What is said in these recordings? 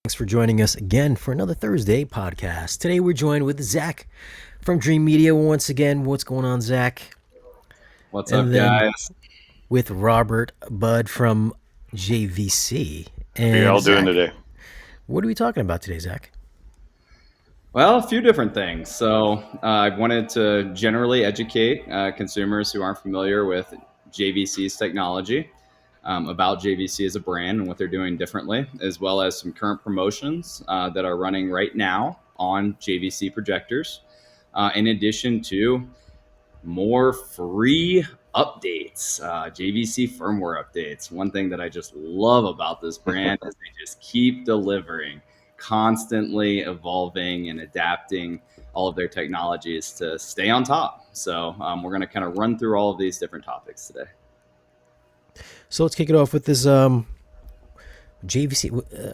Thanks for joining us again for another Thursday podcast. Today we're joined with Zack from Dream Media once again. What's going on, Zack? What's up, And then guys? with Robert Budd from JVC. How And y'all doing Zack, today? what are we talking about today, Zack? Well, a few different things. I wanted to generally educate consumers who aren't familiar with JVC's technology about JVC as a brand and what they're doing differently, as well as some current promotions that are running right now on JVC projectors, in addition to more free updates, JVC firmware updates. One thing that I just love about this brand is they just keep delivering, constantly evolving and adapting all of their technologies to stay on top. We're going to kind of run through all of these different topics today. So let's kick it off with this JVC.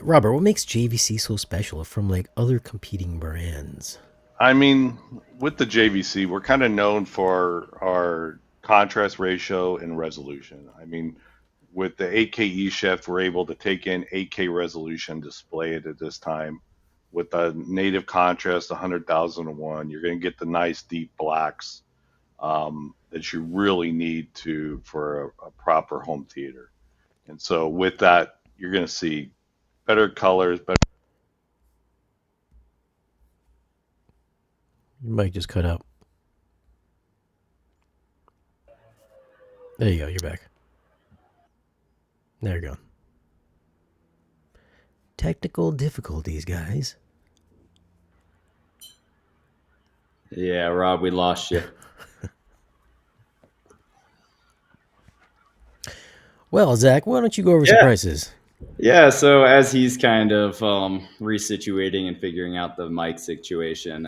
Robert, what makes JVC so special from like other competing brands? I mean, with the JVC, we're kind of known for our contrast ratio and resolution. I mean, with the 8K shift, we're able to take in 8K resolution, display it at this time. With the native contrast, 100,001, you're going to get the nice deep blacks that you really need to for a proper home theater. And so with that, you're going to see better colors, better. Your mic just cut out. There you go. You're back. There you go. Technical difficulties, guys. Yeah, Rob, we lost you. Well, Zack, why don't you go over some Yeah. prices? Yeah, so as he's kind of resituating and figuring out the mic situation,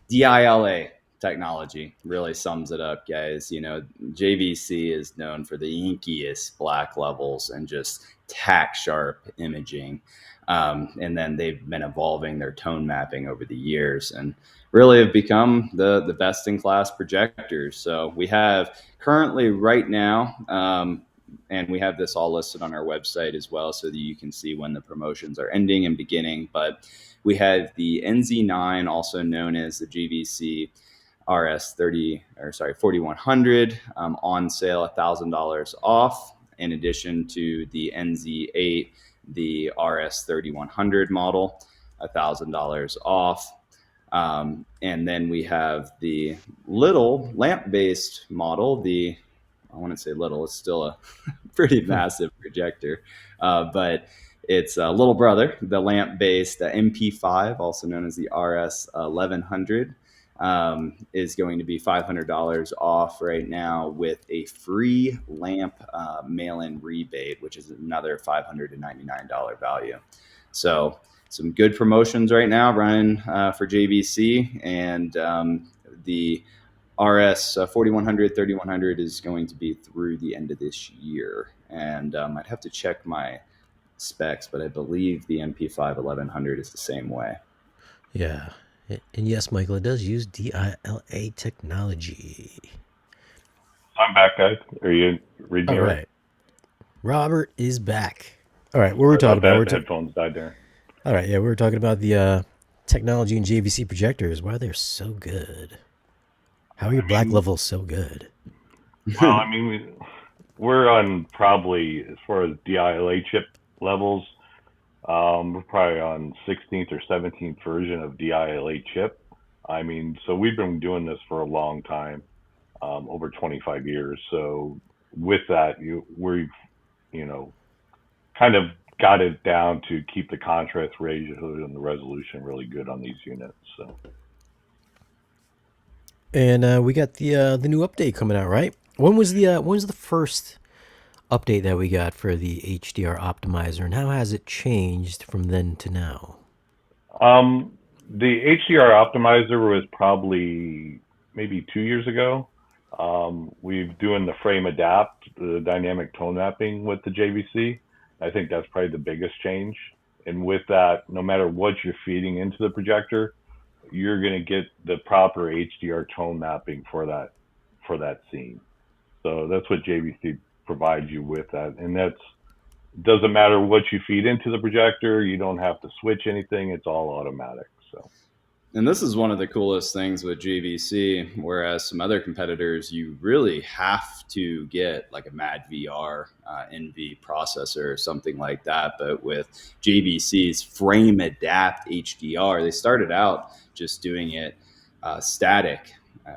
DILA technology really sums it up, guys. You know, JVC is known for the inkiest black levels and just tack sharp imaging. And then they've been evolving their tone mapping over the years and really have become the best in class projectors. So we have currently right now, and we have this all listed on our website as well so that you can see when the promotions are ending and beginning. But we have the NZ9, also known as the GVC RS 4100, on sale, $1,000 off. In addition to the NZ8, the RS 3100 model, $1,000 off. And then we have the little lamp-based model, I want to say little, it's still a pretty massive projector, but it's a little brother, the lamp-based MP5, also known as the RS 1100, is going to be $500 off right now with a free lamp mail-in rebate, which is another $599 value. So some good promotions right now running for JVC, and the RS 4100, 3100 is going to be through the end of this year. And I'd have to check my specs, but I believe the MP5 1100 is the same way. Yeah. And yes, Michael, it does use DILA technology. I'm back, guys. Are you reading All me right. Robert is back. All right, what were we talking about? The headphones died there. All right, yeah, we were talking about the technology in JVC projectors, why they're so good. How are your black levels so good? Well, I mean, we're on probably, as far as DILA chip levels, we're probably on 16th or 17th version of DILA chip. I mean, so we've been doing this for a long time, over 25 years. So with that, we've, you know, kind of got it down to keep the contrast ratio and the resolution really good on these units. So. And we got the new update coming out, right? When was the first update that we got for the HDR optimizer, and how has it changed from then to now? The HDR optimizer was probably maybe 2 years ago. We've doing the frame adapt, the dynamic tone mapping with the JVC. I think that's probably the biggest change. And with that, no matter what you're feeding into the projector, you're going to get the proper HDR tone mapping for that scene. So that's what JVC provides you with that, and that's Doesn't matter what you feed into the projector. You don't have to switch anything. It's all automatic. So And this is one of the coolest things with JVC, whereas some other competitors, you really have to get like a Mad VR NV processor or something like that. But with JVC's Frame Adapt HDR, they started out just doing it static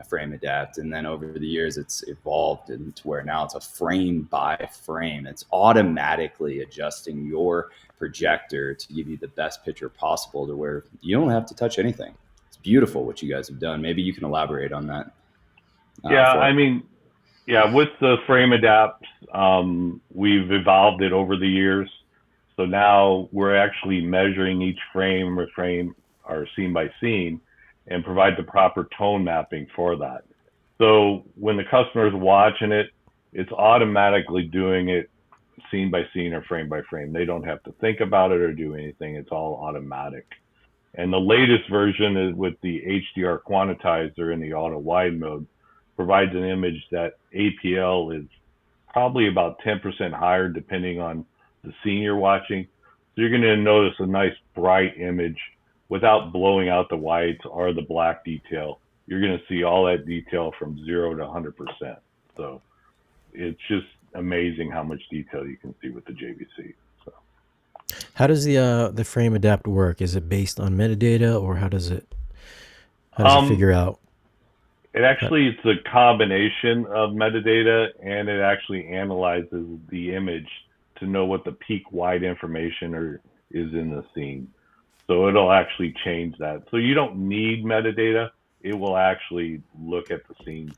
frame adapt, and then over the years it's evolved into where now it's a frame by frame. It's automatically adjusting your projector to give you the best picture possible, to where you don't have to touch anything. It's beautiful what you guys have done. Maybe you can elaborate on that yeah, for I mean, yeah, with the frame adapts, we've evolved it over the years. So now we're actually measuring each frame or scene by scene and provide the proper tone mapping for that. So when the customer is watching it, it's automatically doing it scene by scene or frame by frame. They don't have to think about it or do anything. It's all automatic. And the latest version is with the HDR quantizer in the auto wide mode, provides an image that APL is probably about 10% higher depending on the scene you're watching. So you're going to notice a nice bright image without blowing out the whites or the black detail. You're going to see all that detail from 0 to 100%. So it's just amazing how much detail you can see with the JVC. So How does the frame adapt work? Is it based on metadata, or how does it um, figure out? it's a combination of metadata, and it actually analyzes the image to know what the peak wide information is in the scene. So it'll actually change that. So you don't need metadata. It will actually look at the scene.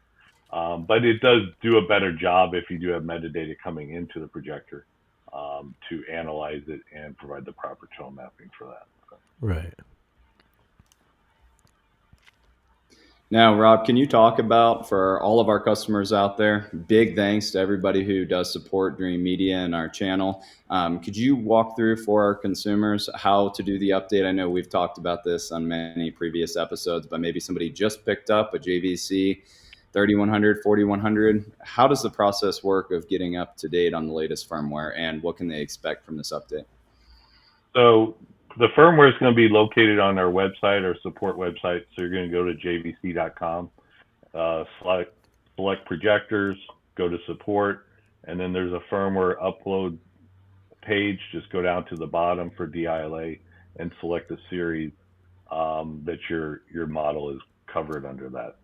But it does do a better job if you do have metadata coming into the projector to analyze it and provide the proper tone mapping for that. Right. Now, Rob, can you talk about, for all of our customers out there, big thanks to everybody who does support Dream Media and our channel. Could you walk through for our consumers how to do the update? I know we've talked about this on many previous episodes, but maybe somebody just picked up a JVC 3100, 4100. How does the process work of getting up to date on the latest firmware, and what can they expect from this update? So the firmware is going to be located on our website, our support website. So you're going to go to jvc.com, select projectors, go to support, and then there's a firmware upload page. Just go down to the bottom for DILA and select the series that your model is covered under that.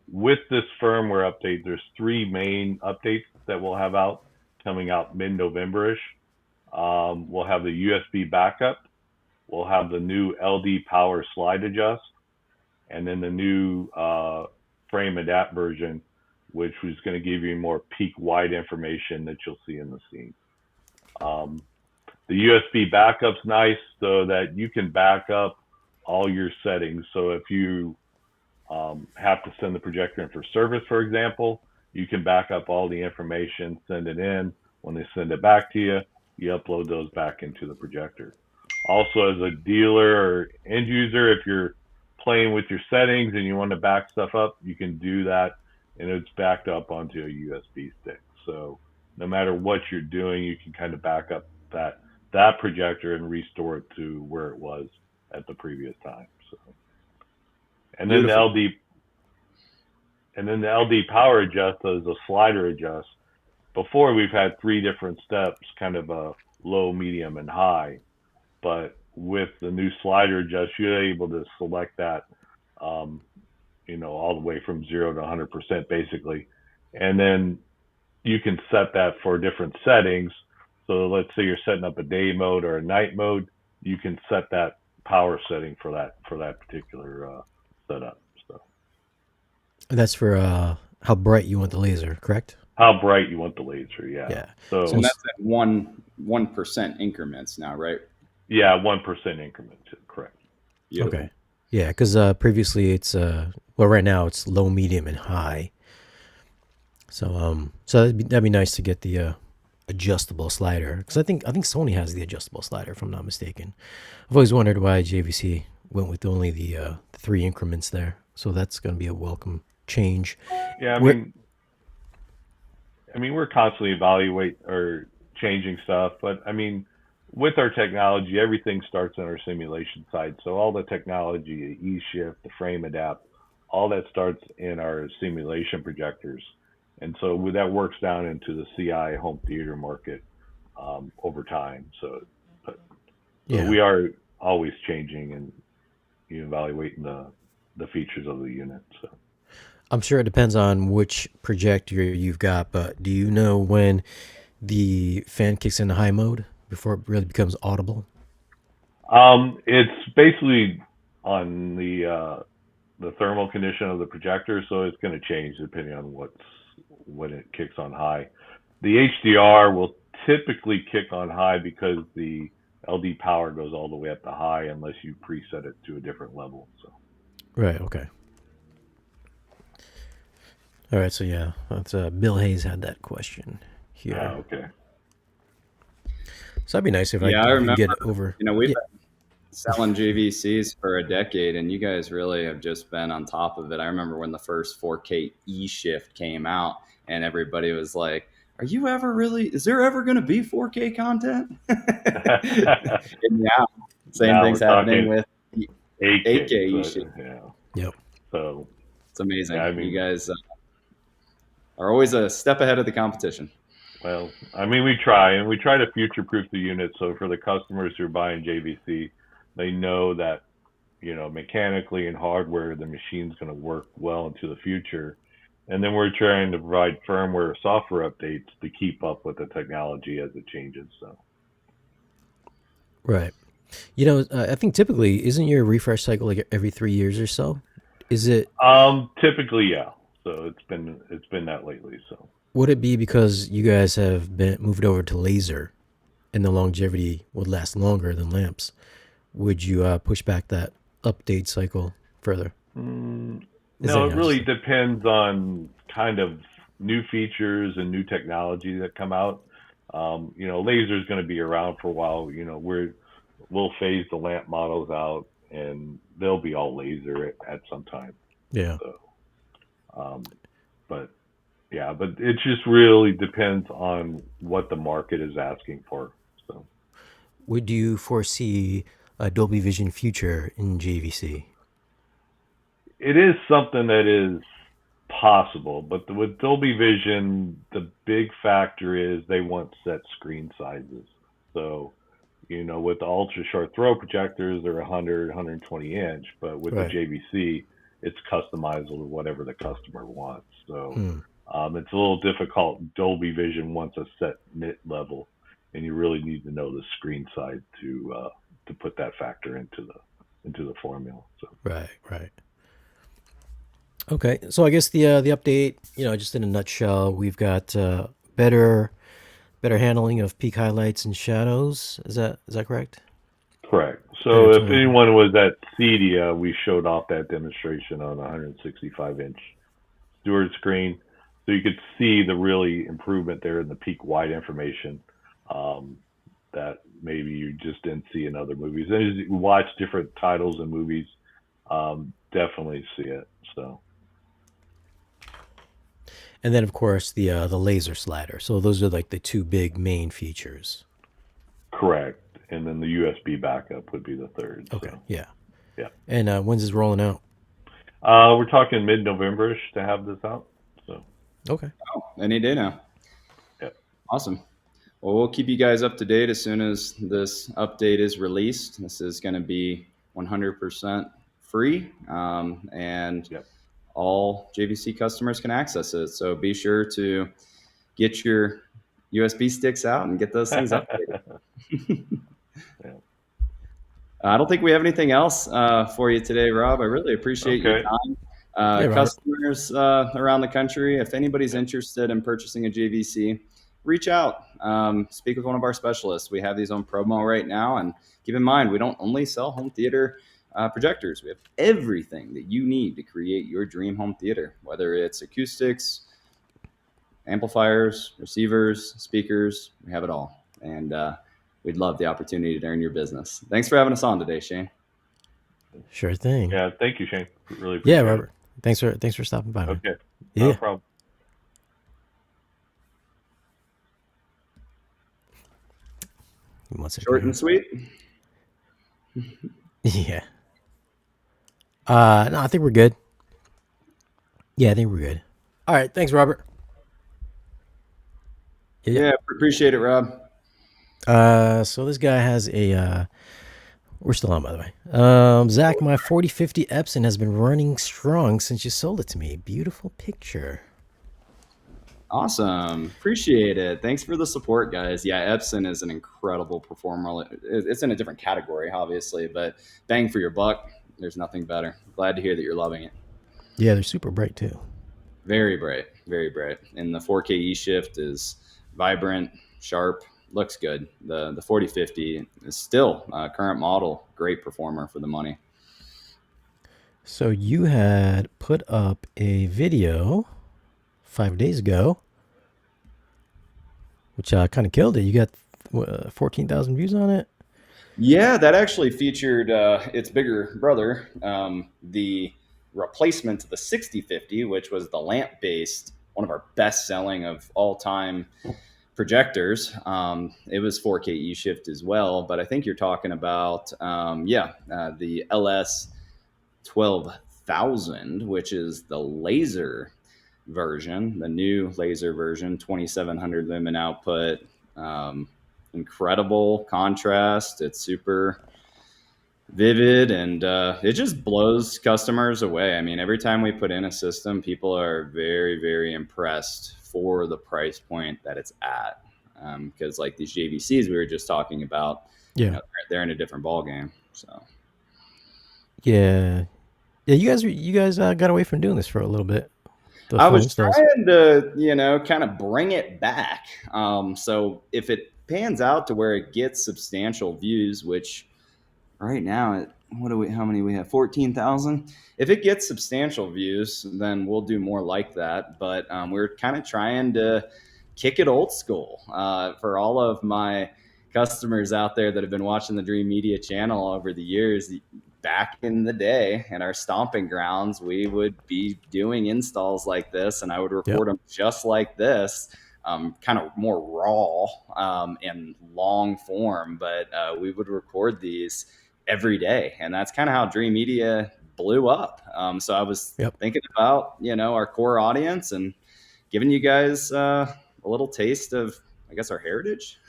With this firmware update, there's three main updates that we'll have coming out mid-November-ish. We'll have the USB backup. We'll have the new LD power slide adjust, and then the new frame adapt version, which was going to give you more peak wide information that you'll see in the scene. The USB backup's nice so that you can back up all your settings. So if you have to send the projector in for service, for example, you can back up all the information, send it in. When they send it back to you, you upload those back into the projector. Also, as a dealer or end user, if you're playing with your settings and you want to back stuff up, you can do that, and it's backed up onto a USB stick. So no matter what you're doing, you can kind of back up that projector and restore it to where it was at the previous time. So, and then Beautiful. the LD power adjust is a slider adjust. Before, we've had three different steps, kind of a low, medium, and high. But with the new slider adjust, you're able to select that, all the way from 0 to 100% basically. And then you can set that for different settings. So let's say you're setting up a day mode or a night mode, you can set that power setting for that particular setup. So That's for how bright you want the laser, correct? how bright you want the laser, yeah. Yeah. So And that's at 1% increments now, right? yeah, 1% increments, correct. Beautiful. Okay. Yeah, because previously it's right now it's low, medium, and high. So that'd be nice to get the adjustable slider, because I think Sony has the adjustable slider, if I'm not mistaken. I've always wondered why JVC went with only the 3 increments there. So that's going to be a welcome change. Yeah, I mean, we're constantly evaluate or changing stuff. But I mean, with our technology, everything starts on our simulation side. So all the technology, the E-shift, the frame adapt, all that starts in our simulation projectors. And so that works down into the CI home theater market over time. So Yeah. we are always changing and evaluating the features of the unit. So I'm sure it depends on which projector you've got, but do you know when the fan kicks into high mode before it really becomes audible? it's basically on the thermal condition of the projector, so it's going to change depending on when it kicks on high. The HDR will typically kick on high because the LD power goes all the way up to high unless you preset it to a different level. So Right. Okay. All right. So yeah, that's Bill Hayes had that question here. okay. So that'd be nice if Yeah, I if you can remember. get it over. We've Yeah. been selling JVCs for a decade, and you guys really have just been on top of it. I remember when the first 4K E shift came out, and everybody was like, "Are you ever really? Is there ever going to be 4K content?" And yeah, same Now thing's we're happening talking with 8K. 8K E So shift. yeah. Yep. So It's yeah, I amazing. You mean, guys are always a step ahead of the competition. well, I mean, we try to future-proof the unit. So for the customers who are buying JVC, they know that mechanically and hardware, the machine's going to work well into the future. And then we're trying to provide firmware software updates to keep up with the technology as it changes. So, Right. I think typically isn't your refresh cycle like every 3 years or so? Is it? typically, yeah. So it's been that lately. So, Would it be because you guys have been moved over to laser, and the longevity would last longer than lamps? Would you push back that update cycle further? mm, Is that no, it just really depends on kind of new features and new technology that come out. Laser is going to be around for a while. We'll phase the lamp models out, and they'll be all laser at some time. yeah? So, um, but yeah, but it just really depends on what the market is asking for. So Would you foresee a Dolby Vision future in JVC? it is something that is possible, but with Dolby Vision, the big factor is they want set screen sizes. So, with the ultra short throw projectors, they're 100, 120 inch, but with the Right. JVC, it's customizable to whatever the customer wants. So, Hmm. it's a little difficult. Dolby Vision wants a set nit level, and you really need to know the screen size to put that factor into the formula. So Right. Right. Okay. So I guess the update, just in a nutshell, we've got better handling of peak highlights and shadows. Is that correct? correct. Better So if tone. anyone was at CEDIA, we showed off that demonstration on a 165-inch Stewart screen, so you could see the really improvement there in the peak wide information um, that maybe you just didn't see in other movies. And as you watch different titles and movies, definitely see it. So And then of course the laser slider. So those are like the two big main features. correct. And then the USB backup would be the third. Okay. So Yeah. yeah, And when's this rolling out? we're talking mid-Novemberish to have this out. So Okay. Oh, any day now. yeah, Awesome. Well, we'll keep you guys up to date as soon as this update is released. This is going to be 100% free, and yeah. all JVC customers can access it. So be sure to get your USB sticks out and get those things updated. Yeah. I don't think we have anything else for you today, Rob. I really appreciate your Okay. time. Yeah, Robert. Customers around the country, if anybody's Yeah. interested in purchasing a JVC, reach out. Speak with one of our specialists. We have these on promo right now. And keep in mind, we don't only sell home theater projectors. We have everything that you need to create your dream home theater, whether it's acoustics, amplifiers, receivers, speakers. We have it all. And we'd love the opportunity to earn your business. Thanks for having us on today, Shane. Sure thing. Yeah. Thank you, Shane. Really Yeah, appreciate it. Robert. Thanks for stopping by, man. Okay. Not a Yeah. problem. me one second Short and here. sweet. Yeah. No, I think we're good. Yeah, I think we're good. All right. Thanks, Robert. Yeah. Yeah, appreciate it, Rob. So this guy has a. We're still on, by the way. Zach, my 4050 Epson has been running strong since you sold it to me. Beautiful picture. Awesome. Appreciate it. Thanks for the support, guys. Yeah, Epson is an incredible performer. It's in a different category, obviously, but bang for your buck. There's nothing better. Glad to hear that you're loving it. Yeah, they're super bright too. Very bright, very bright. And the 4K E shift is vibrant, sharp, looks good. The 4050 is still current model, great performer for the money. So you had put up a video 5 days ago, which kind of killed it. You got 14,000 views on it. Yeah, that actually featured its bigger brother, the replacement to the 6050, which was the lamp based, one of our best selling of all time projectors. It was 4K E shift as well, but I think you're talking about, the LS 12,000, which is the laser version, the new laser version, 2700 lumen output. Um, Incredible contrast. It's super vivid, and it just blows customers away. I mean, every time we put in a system, people are very, very impressed for the price point that it's at. Because like these JVCs we were just talking about, Yeah. they're in a different ball game. So Yeah. Yeah, you guys got away from doing this for a little bit. The I full was installs. trying to, kind of bring it back. So if it pans out to where it gets substantial views, which right now, how many we have? 14,000. If it gets substantial views, then we'll do more like that. But we're kind of trying to kick it old school. For all of my customers out there that have been watching the Dream Media channel over the years, back in the day in our stomping grounds, we would be doing installs like this, and I would Yep. record them just like this. Kind of more raw and long form, but we would record these every day, and that's kind of how Dream Media blew up. So I was Yep. thinking about our core audience and giving you guys a little taste of, I guess, our heritage.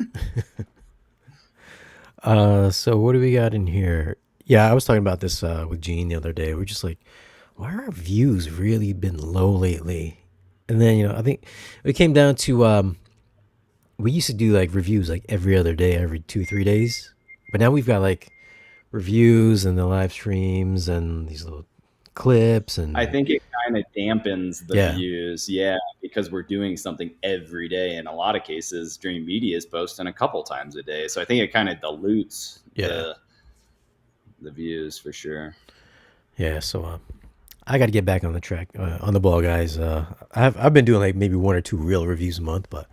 So what do we got in here? Yeah, I was talking about this with Gene the other day. We're just like, why are our views really been low lately? And then I think it came down to we used to do like reviews like every other day, every 2-3 days, but now we've got like reviews and the live streams and these little clips and I think it kind of dampens the yeah, views, yeah, because we're doing something every day. In a lot of cases, Dream Media is posting a couple times a day, so I think it kind of dilutes yeah, the views for sure. yeah. So I got to get back on the track, on the ball, guys. I've been doing like maybe 1 or 2 real reviews a month, but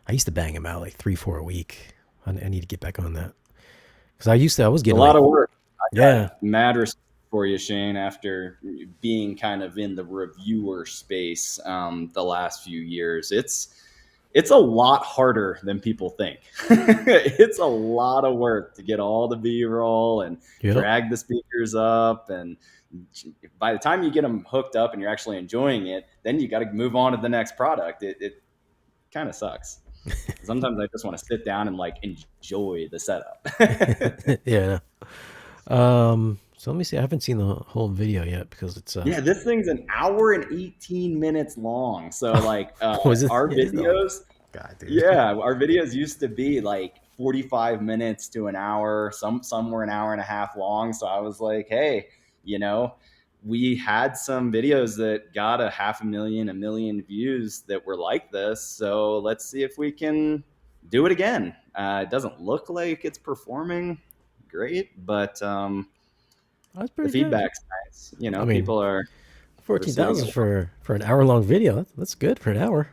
I used to bang them out like 3-4 a week. I need to get back on that because I was It's a getting lot like of work. I yeah, got mad respect for you, Shane, after being kind of in the reviewer space the last few years. It's a lot harder than people think. It's a lot of work to get all the B-roll and yep, drag the speakers up, and by the time you get them hooked up and you're actually enjoying it, then you got to move on to the next product. It kind of sucks. Sometimes I just want to sit down and like enjoy the setup. yeah. So let me see. I haven't seen the whole video yet because it's Yeah, this thing's an hour and 18 minutes long. So like was it? our It is long. videos, God, dude. yeah, our videos used to be like 45 minutes to an hour. Some were an hour and a half long. So I was like, hey, we had some videos that got 500,000, 1 million views that were like this. So let's see if we can do it again. It doesn't look like it's performing great, but That's the pretty good. feedback's nice. I mean, People are 14,000 receiving it. for an hour long video. That's good for an hour.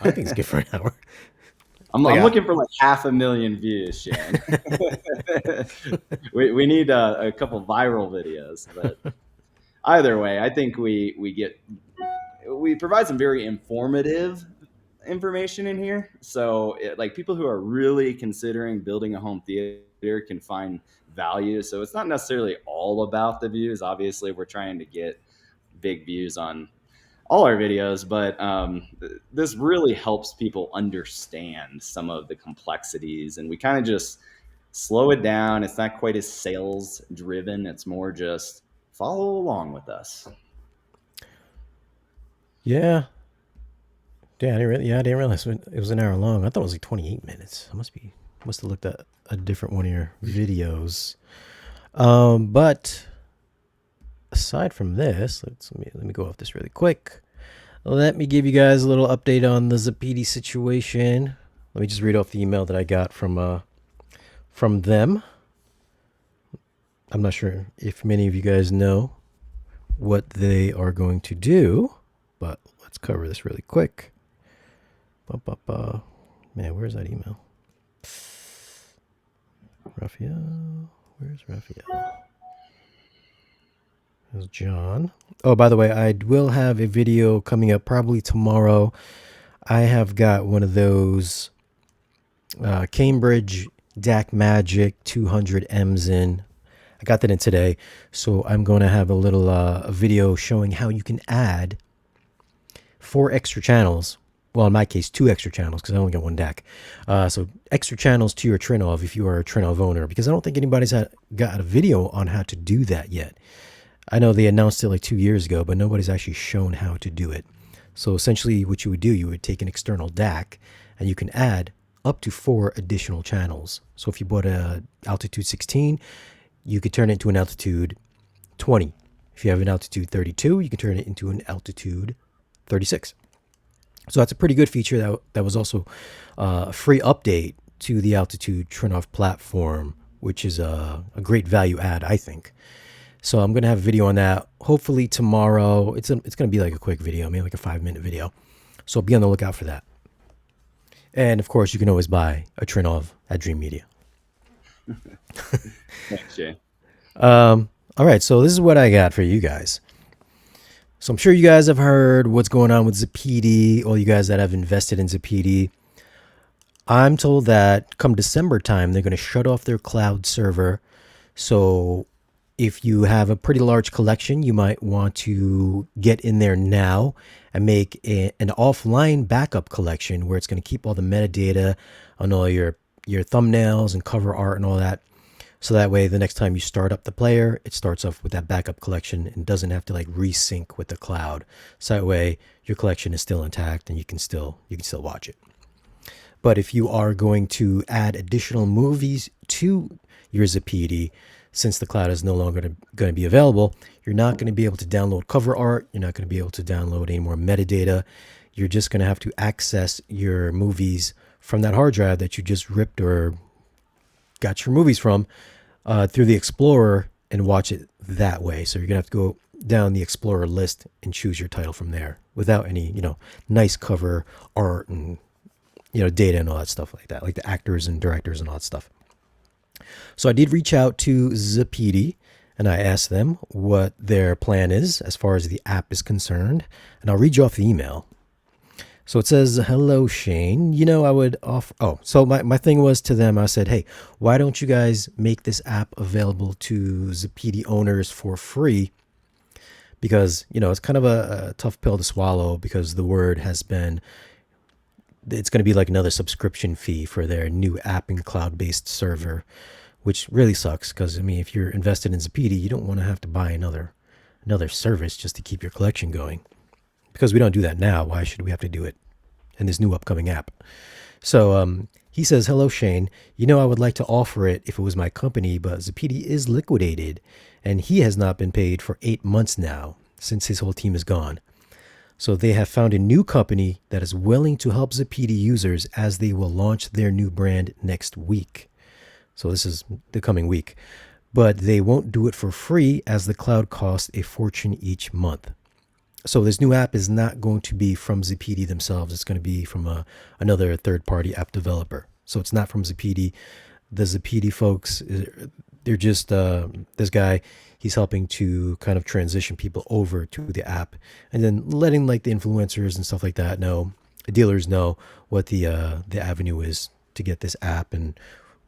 I think it's good for an hour. I'm, Like I'm looking for like 500,000 views, Shane. we need a couple viral videos, but either way, I think we provide some very informative information in here. So like people who are really considering building a home theater can find value. So it's not necessarily all about the views. Obviously, we're trying to get big views on all our videos, but this really helps people understand some of the complexities, and we kind of just slow it down. It's not quite as sales driven. It's more just follow along with us. Yeah. I didn't realize it was an hour long. I thought it was like 28 minutes. Must have looked at a different one of your videos. But aside from this, let me go off this really quick. Let me give you guys a little update on the Zappiti situation. Let me just read off the email that I got from them. I'm not sure if many of you guys know what they are going to do, but let's cover this really quick. Man, where's that email? Raphael. Where's Raphael? There's John. Oh, by the way, I will have a video coming up probably tomorrow. I have got one of those Cambridge DAC Magic 200Ms in. I got that in today. So I'm going to have a little a video showing how you can add 4 extra channels. Well, in my case, 2 extra channels because I only got 1 DAC. So extra channels to your Trinov if you are a Trinov owner, because I don't think anybody's got a video on how to do that yet. I know they announced it like 2 years ago, but nobody's actually shown how to do it. So essentially what you would do, you would take an external DAC and you can add up to 4 additional channels. So if you bought a altitude 16, you could turn it into an altitude 20. If you have an altitude 32, you can turn it into an altitude 36. So that's a pretty good feature. That was also a free update to the Altitude Trinov platform, which is a great value add, I think. So I'm going to have a video on that hopefully tomorrow. It's going to be like a quick video, maybe like a 5-minute video. So be on the lookout for that. And of course, you can always buy a Trinov at Dream Media. Thanks, Jay. All right, so this is what I got for you guys. So I'm sure you guys have heard what's going on with Zappiti, all you guys that have invested in Zappiti. I'm told that come December time, they're going to shut off their cloud server. So if you have a pretty large collection, you might want to get in there now and make an offline backup collection where it's going to keep all the metadata on all your thumbnails and cover art and all that. So that way, the next time you start up the player, it starts off with that backup collection and doesn't have to like resync with the cloud. So that way, your collection is still intact and you can still watch it. But if you are going to add additional movies to your Zappiti, since the cloud is no longer going to be available, you're not going to be able to download cover art. You're not going to be able to download any more metadata. You're just going to have to access your movies from that hard drive that you just ripped or got your movies from through the Explorer and watch it that way. So you're gonna have to go down the Explorer list and choose your title from there without any, nice cover art and, data and all that stuff like that, like the actors and directors and all that stuff. So I did reach out to Zappiti and I asked them what their plan is as far as the app is concerned. And I'll read you off the email. So it says, hello, Shane. I would offer... Oh, so my thing was to them, I said, hey, why don't you guys make this app available to Zappiti owners for free? Because, it's kind of a tough pill to swallow because the word has been... It's going to be like another subscription fee for their new app and cloud-based server, which really sucks because, if you're invested in Zappiti, you don't want to have to buy another service just to keep your collection going. Because we don't do that now, why should we have to do it in this new upcoming app? So he says, hello, Shane. I would like to offer it if it was my company, but Zappiti is liquidated, and he has not been paid for 8 months now since his whole team is gone. So they have found a new company that is willing to help Zappiti users as they will launch their new brand next week. So this is the coming week. But they won't do it for free as the cloud costs a fortune each month. So this new app is not going to be from Zappiti themselves. It's going to be from another third-party app developer. So it's not from Zappiti. The Zappiti folks, they're just this guy. He's helping to kind of transition people over to the app, and then letting like the influencers and stuff like that know dealers know what the avenue is to get this app and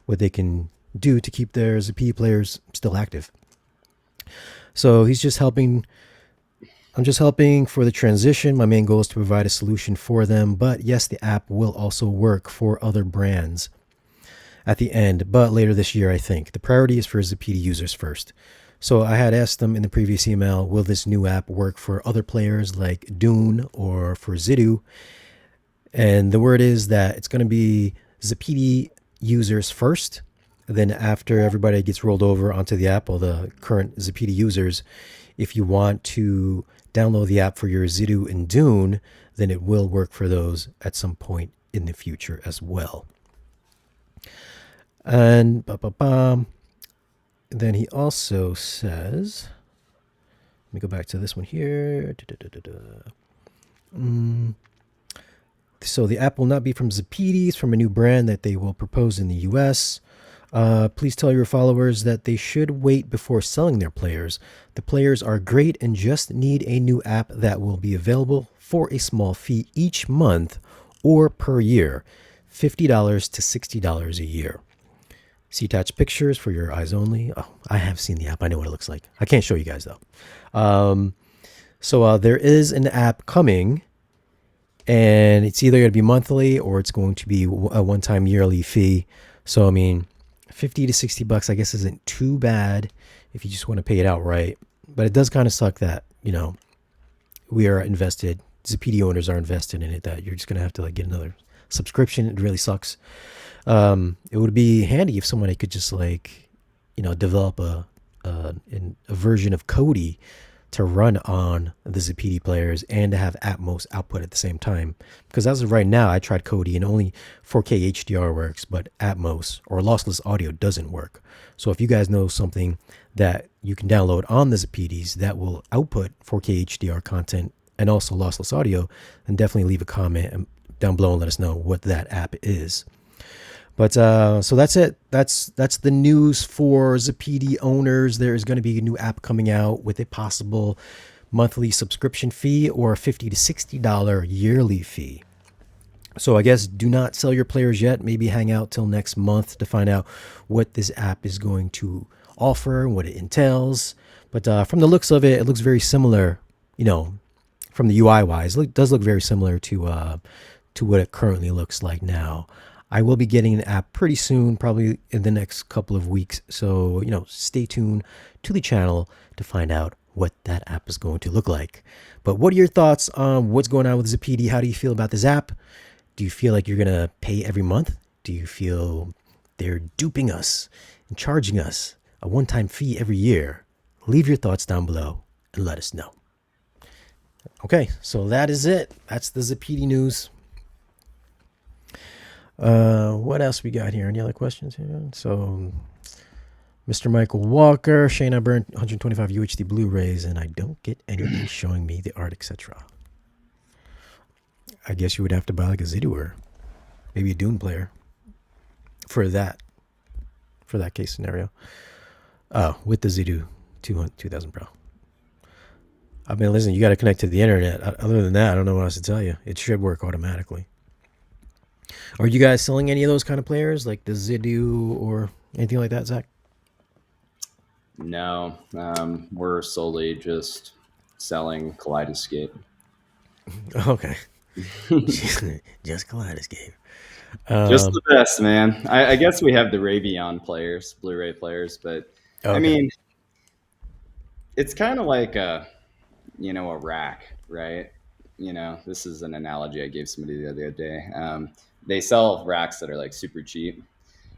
what they can do to keep their Zappiti players still active. So he's just helping. I'm just helping for the transition. My main goal is to provide a solution for them. But yes, the app will also work for other brands at the end, but later this year, I think. The priority is for Zappiti users first. So I had asked them in the previous email, will this new app work for other players like Dune or for Zidu? And the word is that it's going to be Zappiti users first. Then after everybody gets rolled over onto the app, all the current Zappiti users, if you want to download the app for your Zidu and Dune, then it will work for those at some point in the future as well. And then he also says, let me go back to this one here. So the app will not be from Zappiti, it's from a new brand that they will propose in the US. Please tell your followers that they should wait before selling their players. The players are great and just need a new app that will be available for a small fee each month or per year, $50 to $60 a year. See attached pictures for your eyes only. Oh, I have seen the app. I know what it looks like. I can't show you guys though. So there is an app coming, and it's either going to be monthly or it's going to be a one-time yearly fee. So I mean, 50 to 60 bucks, I guess, isn't too bad if you just want to pay it outright. But it does kind of suck that we are invested. Zappiti owners are invested in it. That you're just going to have to like get another subscription. It really sucks. It would be handy if somebody could just develop a version of Kodi to run on the Zappiti players and to have Atmos output at the same time. Because as of right now, I tried Kodi and only 4K HDR works, but Atmos or lossless audio doesn't work. So if you guys know something that you can download on the Zappitis that will output 4K HDR content and also lossless audio, then definitely leave a comment down below and let us know what that app is. But so that's it. That's the news for Zappiti owners. There is going to be a new app coming out with a possible monthly subscription fee or a $50 to $60 yearly fee. So I guess do not sell your players yet. Maybe hang out till next month to find out what this app is going to offer, what it entails. But from the looks of it, it looks very similar. From the UI wise, it does look very similar to what it currently looks like now. I will be getting an app pretty soon, probably in the next couple of weeks. So, stay tuned to the channel to find out what that app is going to look like. But what are your thoughts on what's going on with Zappiti? How do you feel about this app? Do you feel like you're going to pay every month? Do you feel they're duping us and charging us a one-time fee every year? Leave your thoughts down below and let us know. Okay, so that is it. That's the Zappiti news. What else we got here? Any other questions here? So, Mr. Michael Walker, Shane, I burned 125 UHD Blu-rays and I don't get anything showing me the art, etc. I guess you would have to buy like a Zidu or maybe a Dune player for that case scenario. Oh, with the Zidu 2000 Pro. I mean, listen, you got to connect to the internet. Other than that, I don't know what else to tell you. It should work automatically. Are you guys selling any of those kind of players, like the Zidu or anything like that, Zach? No, we're solely just selling Kaleidescape. Okay. Just Kaleidescape. Just the best, man. I guess we have the Radeon players, Blu-ray players, but Okay. I mean, it's kind of like a rack, right? This is an analogy I gave somebody the other day. They sell racks that are like super cheap,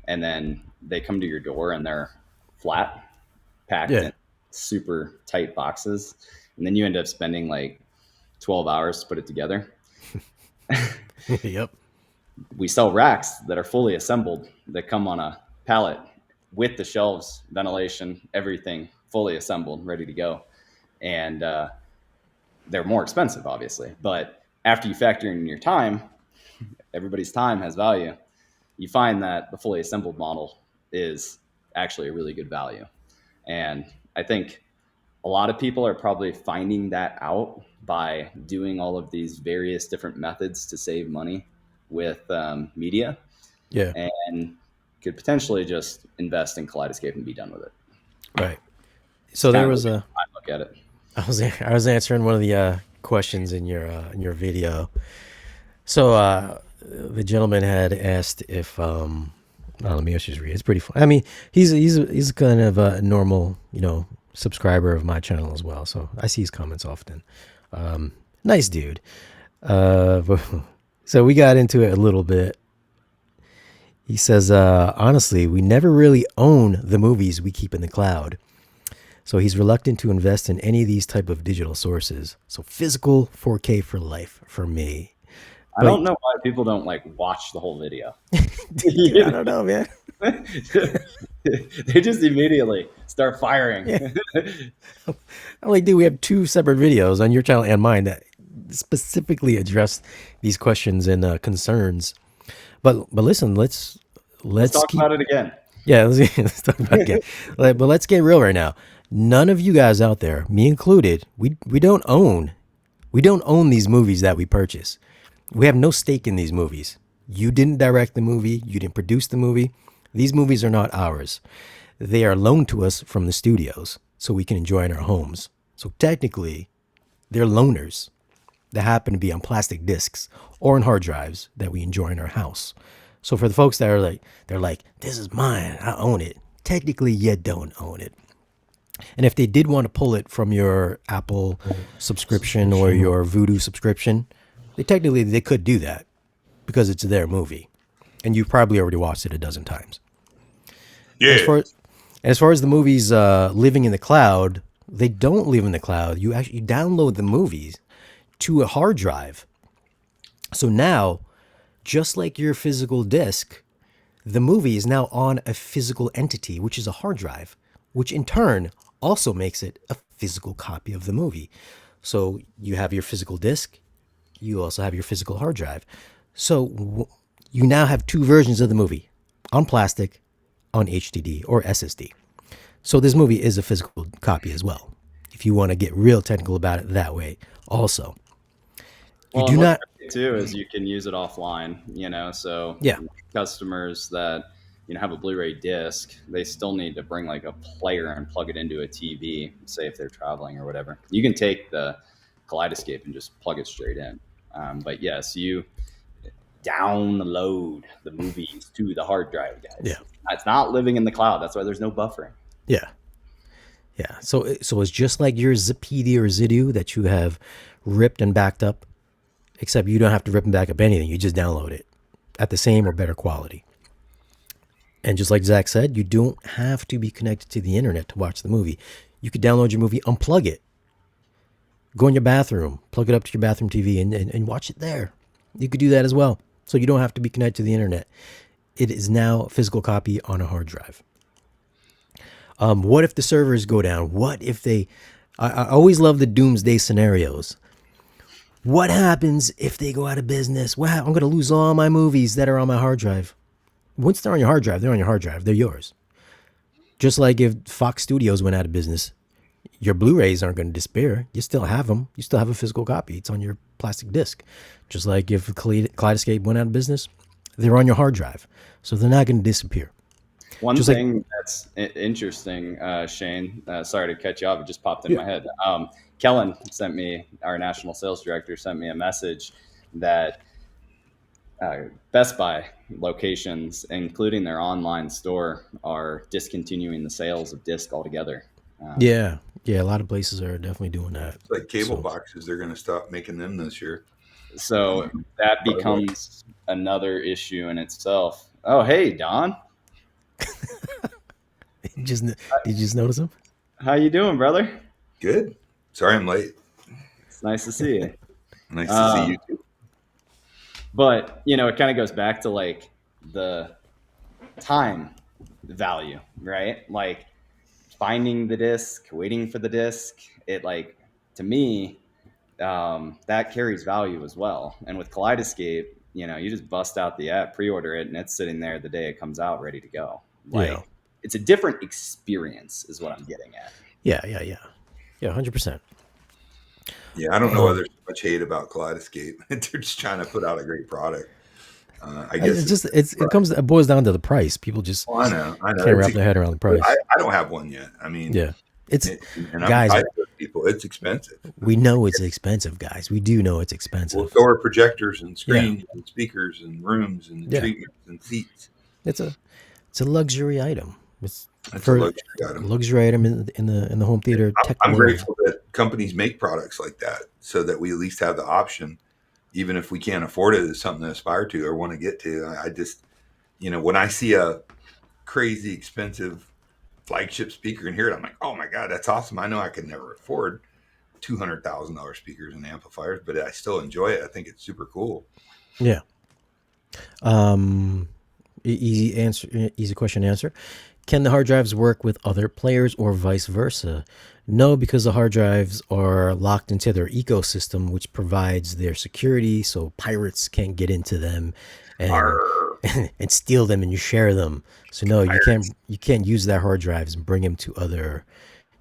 and then they come to your door and they're flat, packed in super tight boxes, and then you end up spending like 12 hours to put it together. Yep. We sell racks that are fully assembled that come on a pallet with the shelves, ventilation, everything fully assembled, ready to go. And they're more expensive, obviously. But after you factor in your time, everybody's time has value. You find that the fully assembled model is actually a really good value. And I think a lot of people are probably finding that out by doing all of these various different methods to save money with media, Yeah. and could potentially just invest in Kaleidescape and be done with it. Right. It's So there kind of the was way a. I look at it. I was answering one of the questions in your video. So the gentleman had asked if let me just read. It's pretty fun. I mean, he's kind of a normal, subscriber of my channel as well. So I see his comments often. Nice dude. So we got into it a little bit. He says, honestly, we never really own the movies we keep in the cloud. So he's reluctant to invest in any of these type of digital sources. So physical 4K for life for me. I don't know why people don't like watch the whole video. Dude, I don't know, man. They just immediately start firing. Yeah. I'm like, dude, we have 2 separate videos on your channel and mine that specifically address these questions and concerns. But listen, let's talk about it again. Yeah, let's talk about it again. But let's get real right now. None of you guys out there, me included, we don't own these movies that we purchase. We have no stake in these movies. You didn't direct the movie. You didn't produce the movie. These movies are not ours. They are loaned to us from the studios so we can enjoy in our homes. So technically, they're loaners that happen to be on plastic discs or on hard drives that we enjoy in our house. So for the folks that are like, they're like, this is mine, I own it. Technically, you don't own it. And if they did want to pull it from your Apple subscription or your Vudu subscription, they could do that because it's their movie. And you've probably already watched it a dozen times. Yeah. As far as the movies living in the cloud, they don't live in the cloud. You download the movies to a hard drive. So now, just like your physical disc, the movie is now on a physical entity, which is a hard drive, which in turn also makes it a physical copy of the movie. So you have your physical disc, you also have your physical hard drive. So you now have 2 versions of the movie, on plastic, on HDD or SSD. So this movie is a physical copy as well, if you want to get real technical about it that way also. Well, you do not too is you can use it offline, so yeah, customers that have a Blu-ray disc, they still need to bring like a player and plug it into a TV, say if they're traveling or whatever. You can take the Kaleidescape and just plug it straight in. But yes, you download the movies to the hard drive, guys. Yeah. It's not living in the cloud. That's why there's no buffering. Yeah. Yeah. So it's just like your Zappiti or Zidu that you have ripped and backed up, except you don't have to rip and back up anything. You just download it at the same or better quality. And just like Zack said, you don't have to be connected to the internet to watch the movie. You could download your movie, unplug it, go in your bathroom, plug it up to your bathroom TV and watch it there. You could do that as well. So you don't have to be connected to the internet. It is now a physical copy on a hard drive. What if the servers go down? What if they... I always love the doomsday scenarios. What happens if they go out of business? Wow, I'm going to lose all my movies that are on my hard drive. Once they're on your hard drive, they're on your hard drive. They're yours. Just like if Fox Studios went out of business, your Blu-rays aren't going to disappear. You still have them. You still have a physical copy. It's on your plastic disc. Just like if Kaleidescape went out of business, they're on your hard drive. So they're not going to disappear. One thing that's interesting, Shane, sorry to cut you off, it just popped in my head. Kellen sent me, our national sales director, sent me a message that Best Buy locations, including their online store, are discontinuing the sales of disc altogether. Yeah, a lot of places are definitely doing that. It's like cable boxes, they're going to stop making them this year. So that becomes another issue in itself. Oh, hey, Don. Did you just notice him? How you doing, brother? Good. Sorry I'm late. It's nice to see you. Nice to see you too. But, it kind of goes back to like the time value, right? Like finding the disc, waiting for the disc. It like, to me, that carries value as well. And with Kaleidescape, you just bust out the app, pre-order it, and it's sitting there the day it comes out ready to go. Like, it's a different experience is what I'm getting at. Yeah. Yeah, 100%. Yeah, I don't know why there's so much hate about Kaleidescape. They're just trying to put out a great product. I guess It's just it boils down to the price. People just well, I know. can't It's wrap their head around the expensive. price. I don't have one yet. I mean, Yeah, it's and I'm guys. tied to those people. It's expensive. I We mean, know it's expensive, guys. We do know it's well, expensive. so are projectors and Yeah, screens and speakers and rooms and yeah. treatments and seats. It's a luxury item. It's It's a for luxury item. luxury item in the home theater tech I'm world. grateful that companies make products like that so that we at least have the option, even if we can't afford it, it's something to aspire to or want to get to. I just, when I see a crazy expensive flagship speaker and hear it, I'm like, oh my God, that's awesome. I know I could never afford $200,000 speakers and amplifiers, but I still enjoy it. I think it's super cool. Yeah. Easy answer. Easy question to answer. Can the hard drives work with other players or vice versa? No, because the hard drives are locked into their ecosystem, which provides their security, so pirates can't get into them and Arr, and steal them, and you share them. So no, pirates. you can't use their hard drives and bring them to other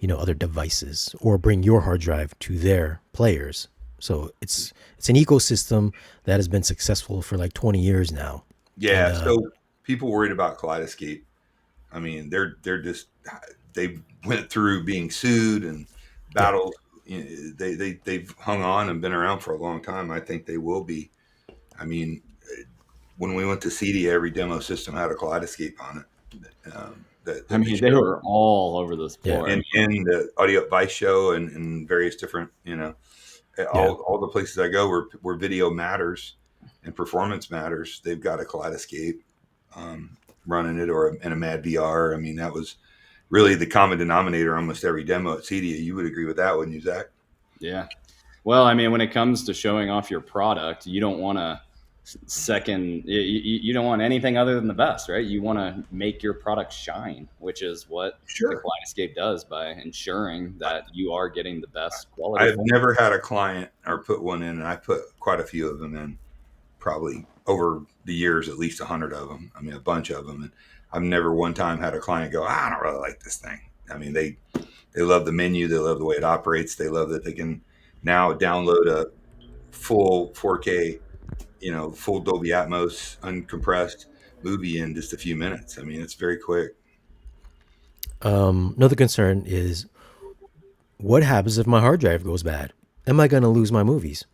devices, or bring your hard drive to their players. So it's an ecosystem that has been successful for like 20 years now, and Yeah. So people worried about Kaleidescape. I mean, they're just they went through being sued and yeah. battles. They've hung on and been around for a long time. I think they will be. I mean, when we went to CD, every demo system had a Kaleidescape on it. I That we mean, they showed were all over this Yeah. floor. in the Audio Vice show and various different, Yeah. all the places I go where video matters and performance matters. They've got a Kaleidescape running it or in a Mad VR. I mean, that was really the common denominator almost every demo at CEDIA. You would agree with that, wouldn't you, Zach? Yeah. Well, I mean, when it comes to showing off your product, you don't want to you don't want anything other than the best, right? You want to make your product shine, which is what the Sure. Kaleidescape does by ensuring that you are getting the best quality I've form. never had a client or put one in, and I put quite a few of them in, probably over the years, at least 100 of them. I mean, a bunch of them. And I've never one time had a client go, I don't really like this thing. I mean, they love the menu. They love the way it operates. They love that they can now download a full 4K, full Dolby Atmos, uncompressed movie in just a few minutes. I mean, it's very quick. Another concern is, what happens if my hard drive goes bad? Am I going to lose my movies?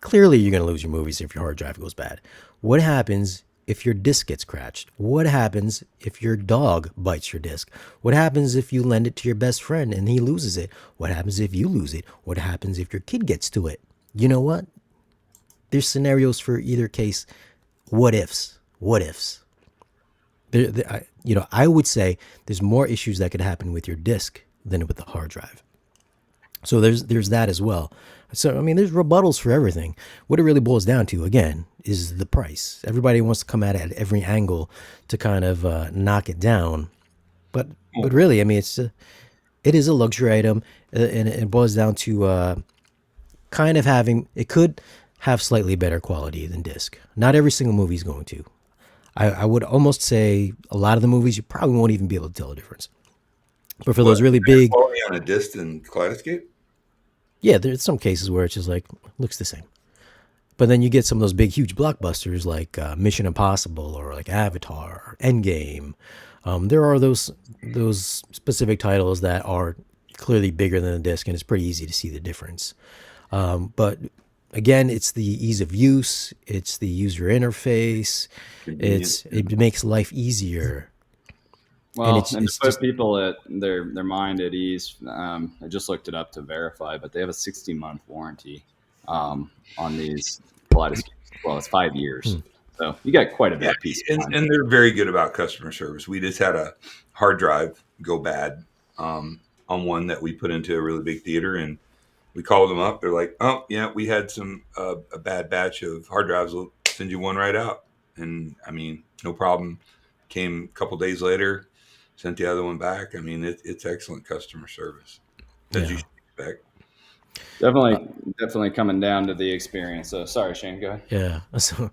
Clearly, you're going to lose your movies if your hard drive goes bad. What happens if your disc gets scratched? What happens if your dog bites your disc? What happens if you lend it to your best friend and he loses it? What happens if you lose it? What happens if your kid gets to it? You know what? There's scenarios for either case. What ifs? What ifs? I would say there's more issues that could happen with your disk than with the hard drive. So there's that as well. So I mean, there's rebuttals for everything. What it really boils down to, again, is the price. Everybody wants to come at it at every angle to kind of knock it down, but really, I mean, it is a luxury item, and it boils down to kind of having it could have slightly better quality than disc. Not every single movie is going to. I would almost say a lot of the movies you probably won't even be able to tell the difference. But for those really big, Quality on a disc and Kaleidescape. yeah, there's some cases where it's just like looks the same. But then you get some of those big, huge blockbusters like Mission Impossible or like Avatar, or Endgame. There are those specific titles that are clearly bigger than the disc, and it's pretty easy to see the difference. But again, it's the ease of use, it's the user interface, it makes life easier. Well, it's and to put just people at their mind at ease, I just looked it up to verify, but they have a 60-month warranty on these Kaleidescapes. Well, it's 5 years, so you got quite a bit of peace of mind. And they're very good about customer service. We just had a hard drive go bad on one that we put into a really big theater, and we called them up. They're like, "Oh, yeah, we had a bad batch of hard drives. We'll send you one right out." And I mean, no problem. Came a couple days later, sent the other one back. I mean, it's excellent customer service, as you should expect. Definitely coming down to the experience. So sorry, Shane, go ahead. Yeah. So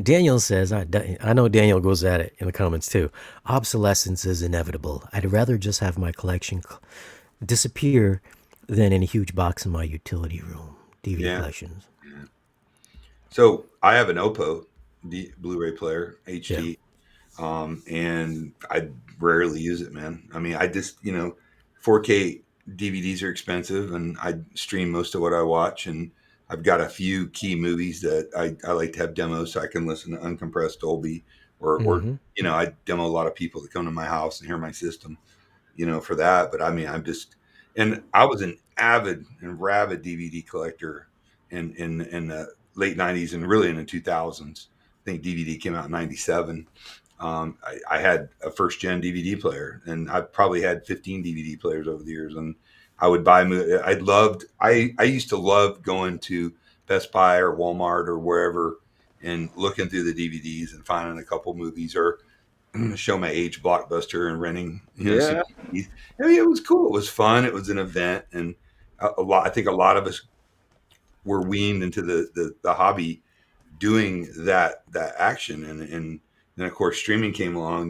Daniel says, I know Daniel goes at it in the comments too. Obsolescence is inevitable. I'd rather just have my collection disappear than any huge box in my utility room. DVD Yeah. collections. Yeah. So I have an Oppo Blu-ray player Yeah. HD, and I rarely use it, man. I mean, I just 4K DVDs are expensive, and I stream most of what I watch, and I've got a few key movies that I like to have demos so I can listen to uncompressed Dolby, or Mm-hmm. I demo a lot of people that come to my house and hear my system, for that. But I mean, and I was an avid and rabid DVD collector in the late '90s and really in the 2000s. I think DVD came out in '97. I had a first gen DVD player, and I probably had 15 DVD players over the years. And I would buy. I used to love going to Best Buy or Walmart or wherever and looking through the DVDs and finding a couple movies, or show my age Blockbuster and renting, some Yeah. DVDs. I mean, it was cool. It was fun. It was an event, and a lot. I think a lot of us were weaned into the hobby doing that action, and then of course streaming came along.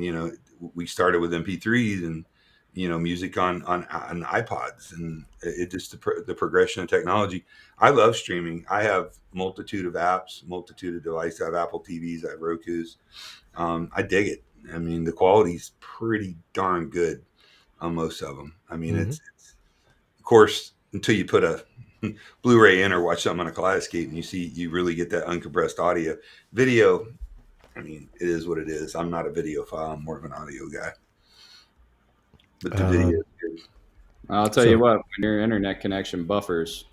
We started with MP3s and music on iPods, and it just the progression of technology. I love streaming. I have multitude of apps, multitude of devices. I have Apple TVs, I have Roku's. I dig it. I mean, the quality's pretty darn good on most of them. I mean, Mm-hmm. it's of course until you put a Blu-ray in or watch something on a Kaleidescape and you really get that uncompressed audio. Video, I mean, it is what it is. I'm not a video file. I'm more of an audio guy. But the video Um, is good. I'll tell you so what, when your internet connection buffers,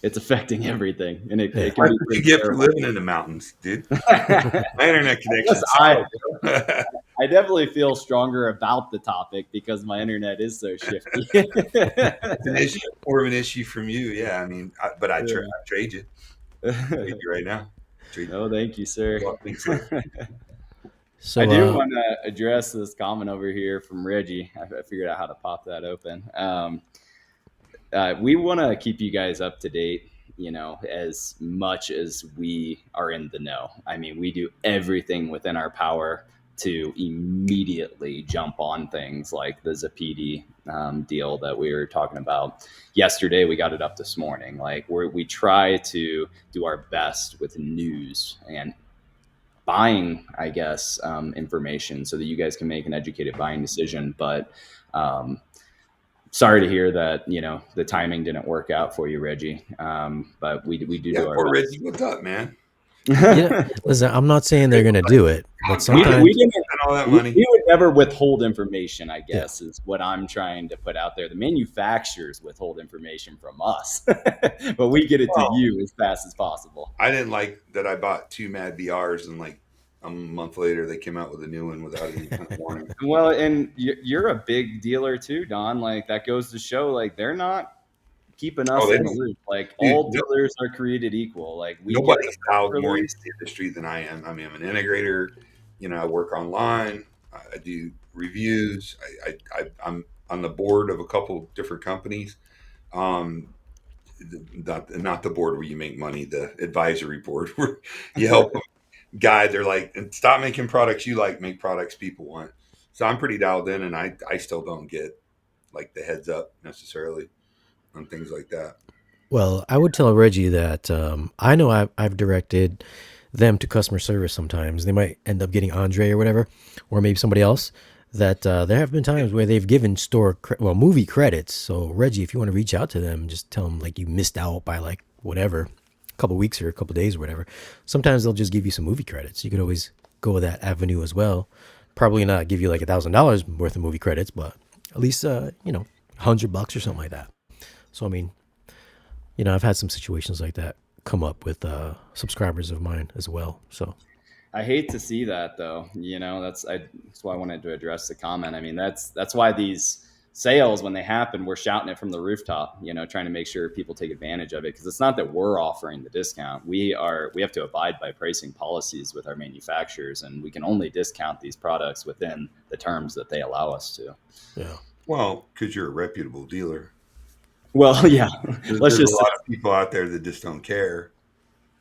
it's affecting everything, and it, yeah. it can That's be what you pretty get for terrible. living in the mountains, dude. My internet Plus, connection's I solid, bro. I definitely feel stronger about the topic because my internet is so shifty. It's an issue, more of an issue from you. Yeah, I mean, but I trade you. Trade you right now. Trade No, thank you, sir. links later. I So do want to address this comment over here from Reggie. I figured out how to pop that open. We want to keep you guys up to date, as much as we are in the know. I mean, we do everything within our power to immediately jump on things like the Zappiti deal that we were talking about yesterday. We got it up this morning. Like we try to do our best with news and buying, I guess, information so that you guys can make an educated buying decision. But um, sorry to hear that the timing didn't work out for you, Reggie. But we Yeah, do our poor best. Reggie. What's up, man? yeah, listen, I'm not saying they're gonna do it, but we sometimes didn't. Spend all that We money. would never withhold information, I yeah. guess, is what I'm trying to put out there. The manufacturers withhold information from us, but we get it to Well, you as fast as possible. I didn't like that I bought two Mad VRs and like a month later they came out with a new one without any kind of warning. Well, and you're a big dealer too, Don. Like that goes to show, like they're not keeping Oh, us they in the don't, loop. Like dude. all dealers are created equal. Like we get the Nobody's dialed more into release. the industry than I am. I mean, I'm an integrator. I work online. I do reviews. I'm on the board of a couple different companies. Um, not the board where you make money, the advisory board where you help them guide. They're like, stop making products you like, make products people want. So I'm pretty dialed in, and I still don't get like the heads up necessarily on things like that. Well, I would tell Reggie that I know I've directed them to customer service sometimes. They might end up getting Andre or whatever, or maybe somebody else. That there have been times where they've given movie credits. So Reggie, if you want to reach out to them, just tell them like you missed out by like whatever, a couple weeks or a couple days or whatever. Sometimes they'll just give you some movie credits. You could always go with that avenue as well. Probably not give you like $1,000 worth of movie credits, but at least $100 or something like that. So I mean, I've had some situations like that come up with subscribers of mine as well. So I hate to see that though. That's why I wanted to address the comment. I mean, that's why these sales, when they happen, we're shouting it from the rooftop. Trying to make sure people take advantage of it, because it's not that we're offering the discount. We have to abide by pricing policies with our manufacturers, and we can only discount these products within the terms that they allow us to. yeah. Well, because you're a reputable dealer. Well, yeah. There's a lot of people out there that just don't care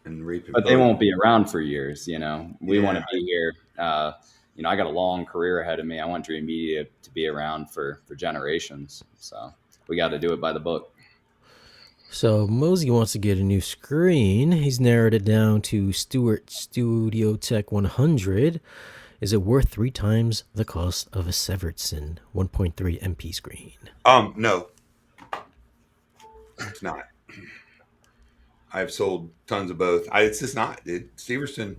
and rape and But they pillage. won't be around for years. We want Yeah. to be here. I got a long career ahead of me. I want Dream Media to be around for generations. So we got to do it by the book. So Mosey wants to get a new screen. He's narrowed it down to Stewart Studio Tech 100. Is it worth 3 times the cost of a Severson 1.3 MP screen? No, it's not. I've sold tons of both. It's just not, dude. Severson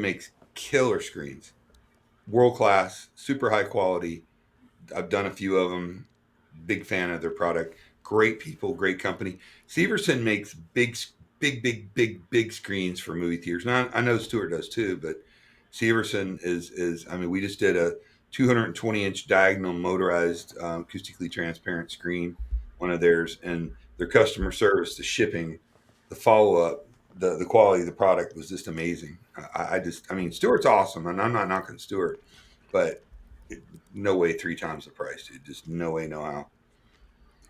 makes killer screens, world class, super high quality. I've done a few of them. Big fan of their product. Great people, great company. Severson makes big screens for movie theaters. Now I know Stewart does too, but Severson is. I mean, we just did a 220-inch diagonal motorized acoustically transparent screen, one of theirs, and their customer service, the shipping, the follow up, the quality of the product was just amazing. I mean, Stewart's awesome, and I'm not knocking Stewart, but no way 3 times the price, dude. Just no way, no how.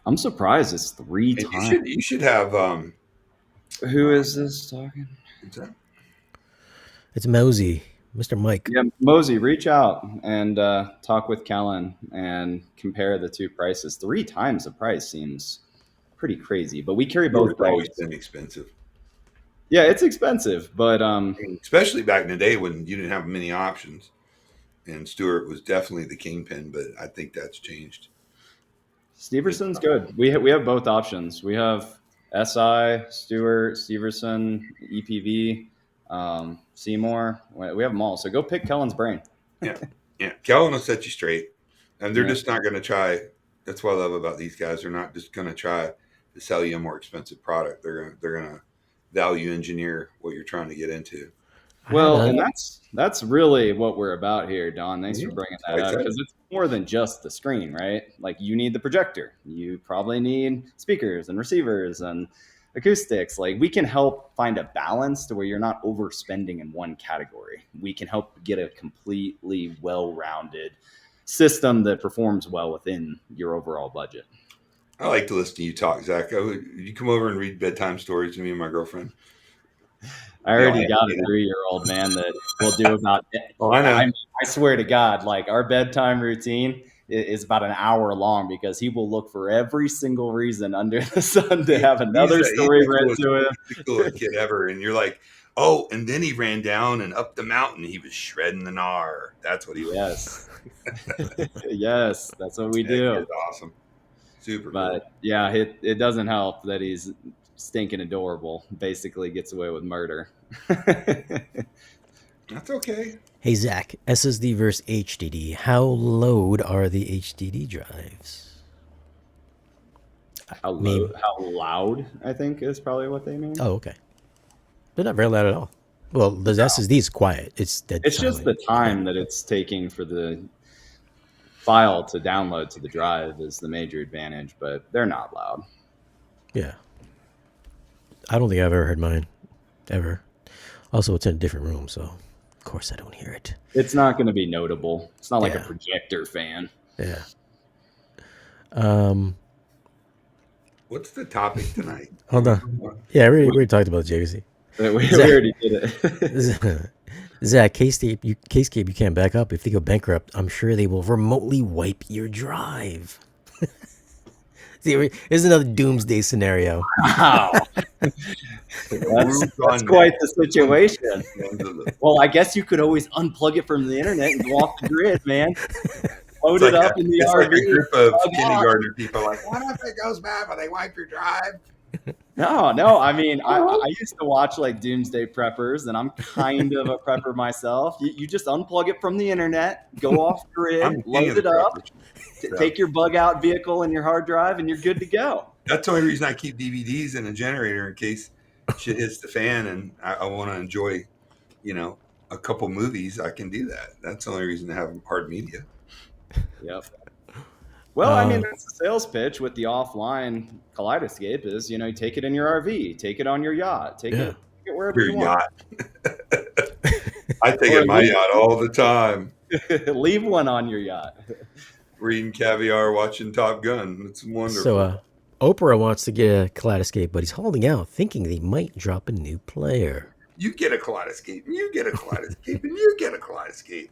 I'm surprised it's 3 And times. you should have. Who is this talking? What's that? It's Mosey, Mr. Mike. Yeah, Mosey, reach out and talk with Kellen and compare the two prices. 3 times the price seems pretty crazy, but we carry both It's always brands. been expensive. Yeah, it's expensive, but I mean, especially back in the day when you didn't have many options. And Stewart was definitely the kingpin, but I think that's changed. Steverson's good. We have both options. We have SI, Stewart, Steverson, EPV, Seymour. We have them all. So go pick Kellen's brain. Yeah. Kellen will set you straight. And they're Yeah. just not going to try. That's what I love about these guys. They're not just going to try to sell you a more expensive product. They're going to value engineer what you're trying to get into. Well, and that's really what we're about here, Don. Thanks for Mhm. bringing that up, Like I because it's more than just the screen, right? Like you need the projector. You probably need speakers and receivers and acoustics. Like we can help find a balance to where you're not overspending in one category. We can help get a completely well-rounded system that performs well within your overall budget. I like to listen to you talk, Zach. You come over and read bedtime stories to me and my girlfriend. I already Yeah, got a 3-year-old man that will do about. Oh, I know. I swear to God, like our bedtime routine is about an hour long because he will look for every single reason under the sun to have another story read to him. He's the coolest kid ever. And you're like, oh, and then he ran down and up the mountain. He was shredding the gnar. That's what he was. Yes, yes, that's what we That do. kid's awesome. Super But cool. yeah, it doesn't help that he's stinking adorable. Basically, gets away with murder. That's okay. Hey, Zach, SSD versus HDD. How load are the HDD drives? How loud, I think, is probably what they mean. Oh, okay. They're not very loud at all. Well, the SSD is quiet. It's dead It's silent. just the time that it's taking for the file to download to the drive is the major advantage, but they're not loud. Yeah. I don't think I've ever heard mine. Ever. Also, it's in a different room, so of course I don't hear it. It's not going to be notable. It's not like a Yeah. projector fan. Yeah. What's the topic tonight? Hold on. Yeah, we already talked about JVC. We already did it. Zack, Kscape, you can't back up. If they go bankrupt, I'm sure they will remotely wipe your drive. See, here's another doomsday scenario. Wow. That's quite the situation. Well, I guess you could always unplug it from the internet and go off the grid, man. Load it up in the it's RV. like a group of kindergartner people like, what if it goes bad when they wipe your drive? No. I mean, I used to watch like Doomsday Preppers, and I'm kind of a prepper myself. You just unplug it from the internet, go off grid, load it up, take your bug out vehicle and your hard drive, and you're good to go. That's the only reason I keep DVDs in a generator, in case shit hits the fan and I want to enjoy, a couple movies. I can do that. That's the only reason to have hard media. Yep. Well, I mean, that's the sales pitch with the offline Kaleidescape is, you take it in your RV, take it on your yacht, take it wherever Your you want. yacht. I take it in my yacht all the time. Leave one on your yacht. Reading caviar, watching Top Gun. It's wonderful. So, Oprah wants to get a Kaleidescape, but he's holding out, thinking they might drop a new player. You get a Kaleidescape, and you get a Kaleidescape, and you get a Kaleidescape.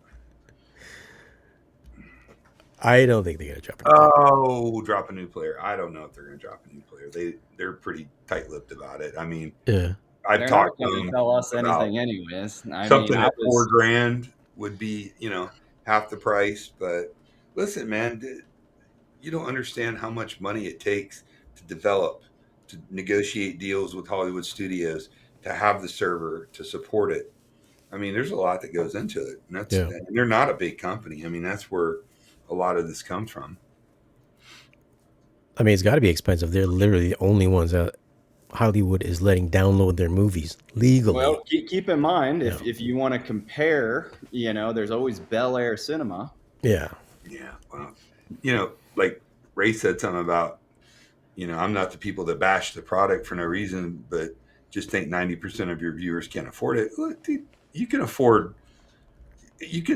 I don't think they're gonna drop anything. Oh, drop a new player. I don't know if they're going to drop a new player. They're pretty tight-lipped about it. I mean, Yeah. I've They're not talked to going to them tell us about anything, anyways. I mean, something I at was $4,000 would be, half the price. But listen, man, you don't understand how much money it takes to develop, to negotiate deals with Hollywood studios, to have the server, to support it. I mean, there's a lot that goes into it, Yeah. and they're not a big company. I mean, that's where a lot of this comes from. I mean, it's got to be expensive. They're literally the only ones that Hollywood is letting download their movies legally. well. Keep in mind Yeah. if you want to compare, there's always Bel Air Cinema. Yeah. Yeah, well, like Ray said something about, I'm not the people that bash the product for no reason, but just think 90% of your viewers can't afford it. Look, dude, you can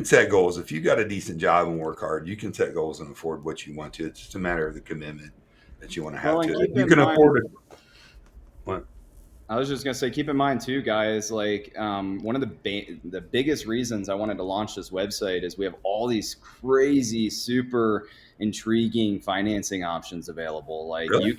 set goals. If you got a decent job and work hard, you can set goals and afford what you want to. It's just a matter of the commitment that you want to have Well, and to it. keep You in can mind, afford it. What? I was just gonna say, keep in mind too, guys. Like one of the biggest reasons I wanted to launch this website is we have all these crazy, super intriguing financing options available. Like Really?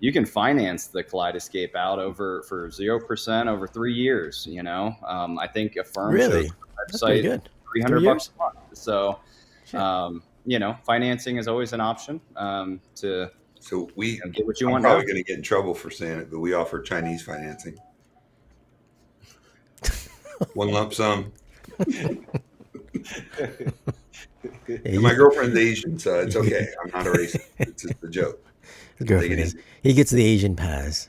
you can finance the Kaleidescape out for 0% over 3 years. I think Affirm shows Really? the That's pretty website good. 3 $300 years? a month. So Shit. financing is always an option to So get what you I'm want probably done. going to get in trouble for saying it, but we offer Chinese financing. One lump sum. And my girlfriend's Asian, so it's okay. I'm not a racist. It's just a joke. His Take it girlfriend is. easy. He gets the Asian pass.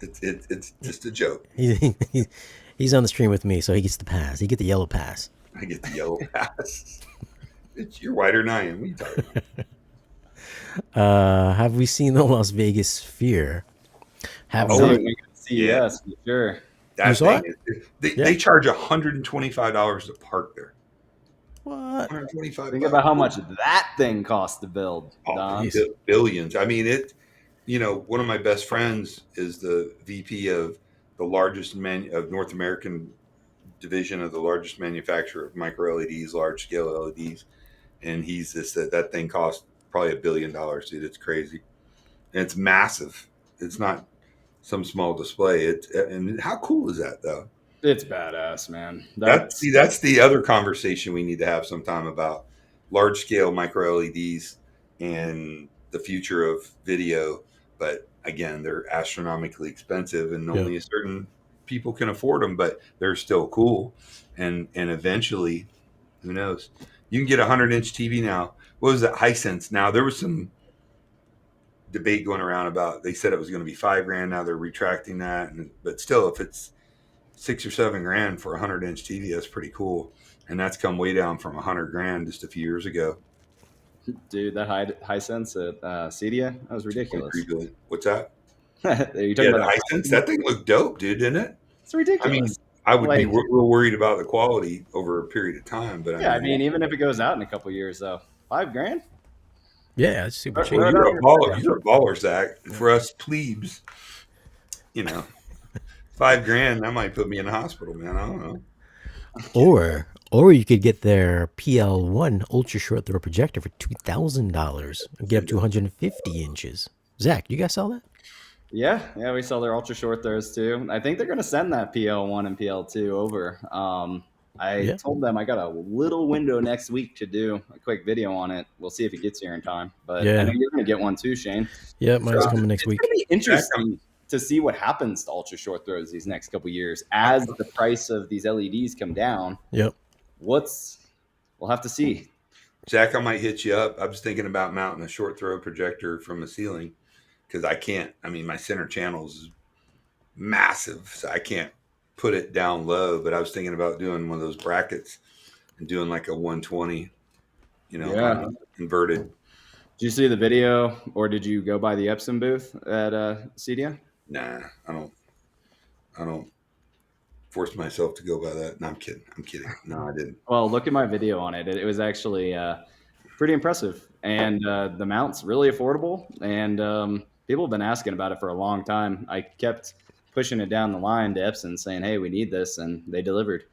It's just a joke. He's on the stream with me, so he gets the pass. He get the yellow pass. I get the yellow pass. You're whiter than I am. What are you talking about? Have we seen the Las Vegas Sphere? Have I'll Oh, see not. it when you go to yeah. CES, for sure. You That saw thing it? is, Yeah. they charge $125 to park there. What? 125 Think bucks. about how much that thing costs to build, Oh, Don. Jeez. billions. I mean, one of my best friends is the VP of the largest of North American division of the largest manufacturer of micro LEDs, large scale LEDs. And he's just said that thing costs probably $1 billion, dude. It's crazy. And it's massive. It's not some small display. And how cool is that though? It's badass, man. That's the other conversation we need to have sometime about large scale micro LEDs and the future of video. But again, they're astronomically expensive, and Yeah. only a certain people can afford them. But they're still cool, and eventually, who knows? You can get a 100-inch TV now. What was that? Hisense. Now there was some debate going around about. They said it was going to be $5,000. Now they're retracting that, but still, if it's $6 or $7 for a 100-inch TV, that's pretty cool. And that's come way down from $100,000 just a few years ago. Dude, that high sense at Cedia, that was ridiculous. 23 billion. What's that? Are you talking Yeah, about the Hisense. That thing looked dope, dude, didn't it? It's ridiculous. I mean, I would be Like, real worried about the quality over a period of time, but yeah, I mean, even if it goes out in a couple years, though, $5,000. Yeah, it's super cheap. well, Throw it you're a out baller. You're a baller, Zach. For us plebes, $5,000 that might put me in the hospital, man. I don't know. Or you could get their PL1 ultra short throw projector for $2,000 and get up to 150 inches. Zach, you guys saw that? Yeah, we sell their ultra short throws too. I think they're going to send that PL1 and PL2 over. I told them I got a little window next week to do a quick video on it. We'll see if it gets here in time. But I know you're going to get one too, Shane. Yeah, mine's coming next week. It's going to be interesting to see what happens to ultra short throws these next couple years as the price of these LEDs come down. Yep. We'll have to see. Zach, I might hit you up. I was thinking about mounting a short throw projector from the ceiling because I can't. I mean, my center channel is massive, so I can't put it down low. But I was thinking about doing one of those brackets and doing like a 120, inverted. Did you see the video, or did you go by the Epson booth at CDM? Nah, I don't force myself to go by that. No, I'm kidding. No, I didn't. Well, look at my video on it. It was actually pretty impressive, and the mount's really affordable. And people have been asking about it for a long time. I kept pushing it down the line to Epson, saying, "Hey, we need this," and they delivered.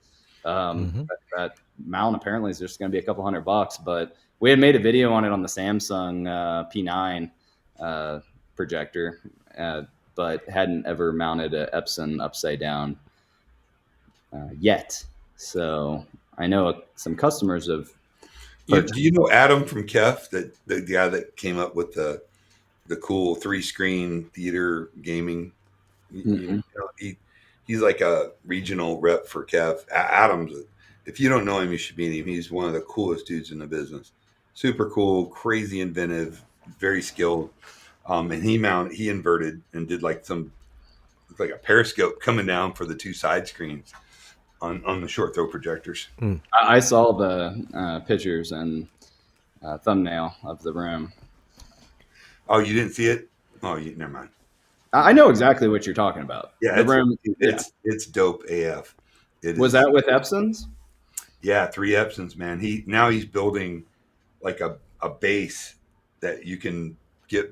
That mount apparently is just going to be a couple $100, but We had made a video on it on the Samsung P9 projector, but hadn't ever mounted a Epson upside down yet. So I know some customers have. Do you know Adam from Kef, that the guy that came up with the cool 3-screen theater gaming? Mm-mm. He's like a regional rep for Kef. Adam's, if you don't know him, you should meet him. He's one of the coolest dudes in the business. Super cool, crazy inventive, very skilled. And he inverted and did like a periscope coming down for the 2 side screens on the short throw projectors. I saw the pictures and thumbnail of the room. Oh, you didn't see it? Oh, never mind. I know exactly what you're talking about. Yeah, the room. It's dope AF. Was that with Epson's? Yeah, 3 Epsons, man. He's building like a base that you can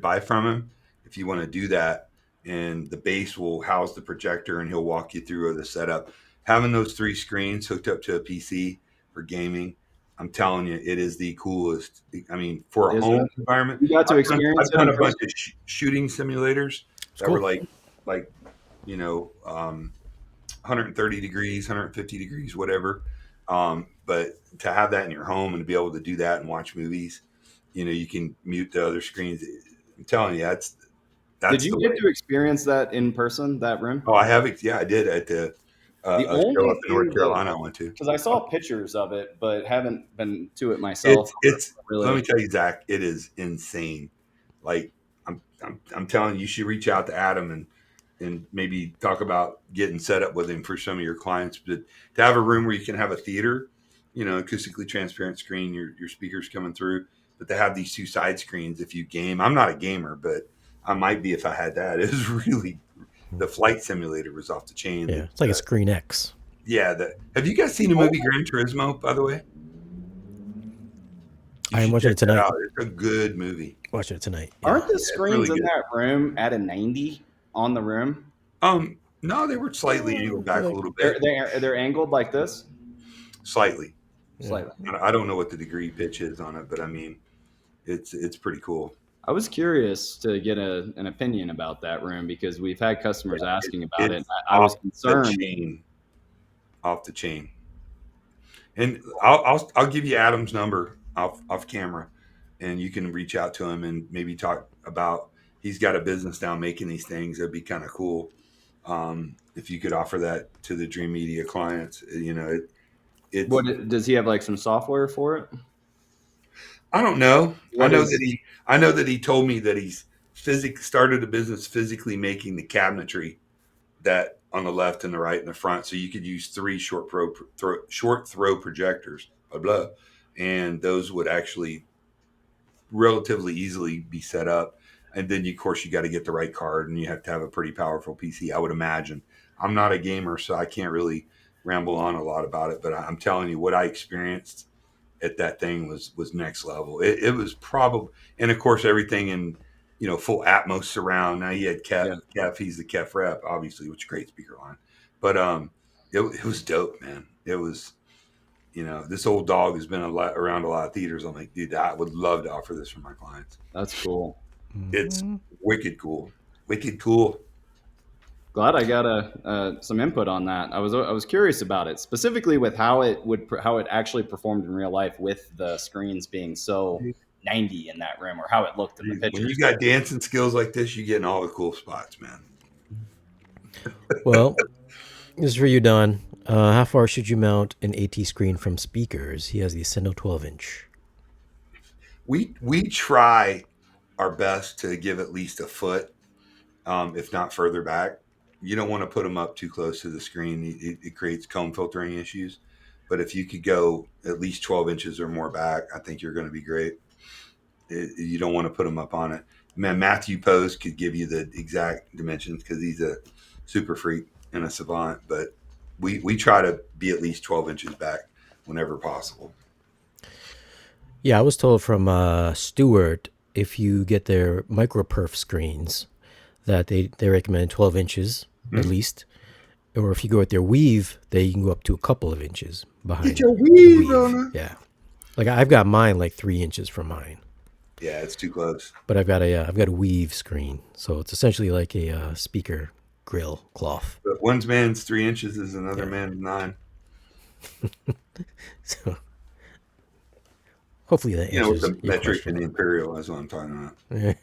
buy from him if you want to do that, and the base will house the projector, and he'll walk you through the setup. Having those 3 screens hooked up to a PC for gaming, I'm telling you, it is the coolest. I mean, for a home environment, you got to experience I've done a bunch of shooting simulators that cool. were like 130 degrees, 150 degrees, whatever. But to have that in your home and to be able to do that and watch movies, you can mute the other screens. I'm telling you, that's. Did you get to experience that in person, that room? Oh, I have. Yeah, I did at the show up in North Carolina I went to. Because I saw pictures of it, but haven't been to it myself. It's really. Let me tell you, Zach, it is insane. Like I'm telling you, you should reach out to Adam and maybe talk about getting set up with him for some of your clients. But to have a room where you can have a theater, acoustically transparent screen, your speakers coming through, but to have these 2 side screens if you game. I'm not a gamer, but I might be if I had that. It was really, the flight simulator was off the chain. Yeah, it's like a Screen X. Yeah. Have you guys seen the movie Gran Turismo, by the way? I am watching it tonight. It's a good movie. Watching it tonight. Yeah. Aren't the screens in that room at a 90 on the room? No, they were slightly angled back a little bit. They're angled like this? Slightly. Slightly. I don't know what the degree pitch is on it, but I mean, it's pretty cool. I was curious to get an opinion about that room because we've had customers asking about it. I was concerned. Off the chain. And I'll give you Adam's number off camera, and you can reach out to him and maybe talk about. He's got a business now making these things. That'd be kind of cool if you could offer that to the Dream Media clients. Does he have like some software for it? I don't know. I know that he told me that he's started a business physically making the cabinetry that on the left and the right and the front, so you could use 3 short throw projectors, blah blah, and those would actually relatively easily be set up. And then of course you got to get the right card, and you have to have a pretty powerful PC, I would imagine. I'm not a gamer, so I can't really ramble on a lot about it, but I'm telling you, what I experienced at that thing was next level. It was probably, and of course everything in full Atmos surround. Now he had Kef, he's the Kef rep, obviously, which is a great speaker line. But it was dope, man. It was, this old dog has been around a lot of theaters. I'm like, dude, I would love to offer this for my clients. That's cool. It's wicked cool. Wicked cool. Glad I got some input on that. I was curious about it, specifically with how it actually performed in real life with the screens being so 90 in that room, or how it looked in the pictures. When you got dancing skills like this, you get in all the cool spots, man. Well, this is for you, Don. How far should you mount an AT screen from speakers? He has the Ascendo 12-inch. We try our best to give at least a foot, if not further back. You don't want to put them up too close to the screen. It creates comb filtering issues. But if you could go at least 12 inches or more back, I think you're going to be great. You don't want to put them up on it. Man, Matthew Post could give you the exact dimensions because he's a super freak and a savant. But we try to be at least 12 inches back whenever possible. Yeah, I was told from Stewart, if you get their microperf screens, that they recommend 12 inches at least. Or if you go with their weave, they can go up to a couple of inches behind. Get your weave on it. Yeah. Like I've got mine like 3 inches from mine, Yeah, it's too close. but I've got a weave screen, so it's essentially like a speaker grill cloth. But one man's 3 inches is another Yeah. man's 9. So hopefully that You know, with answers the your metric and question. the imperial, that's what I'm talking about.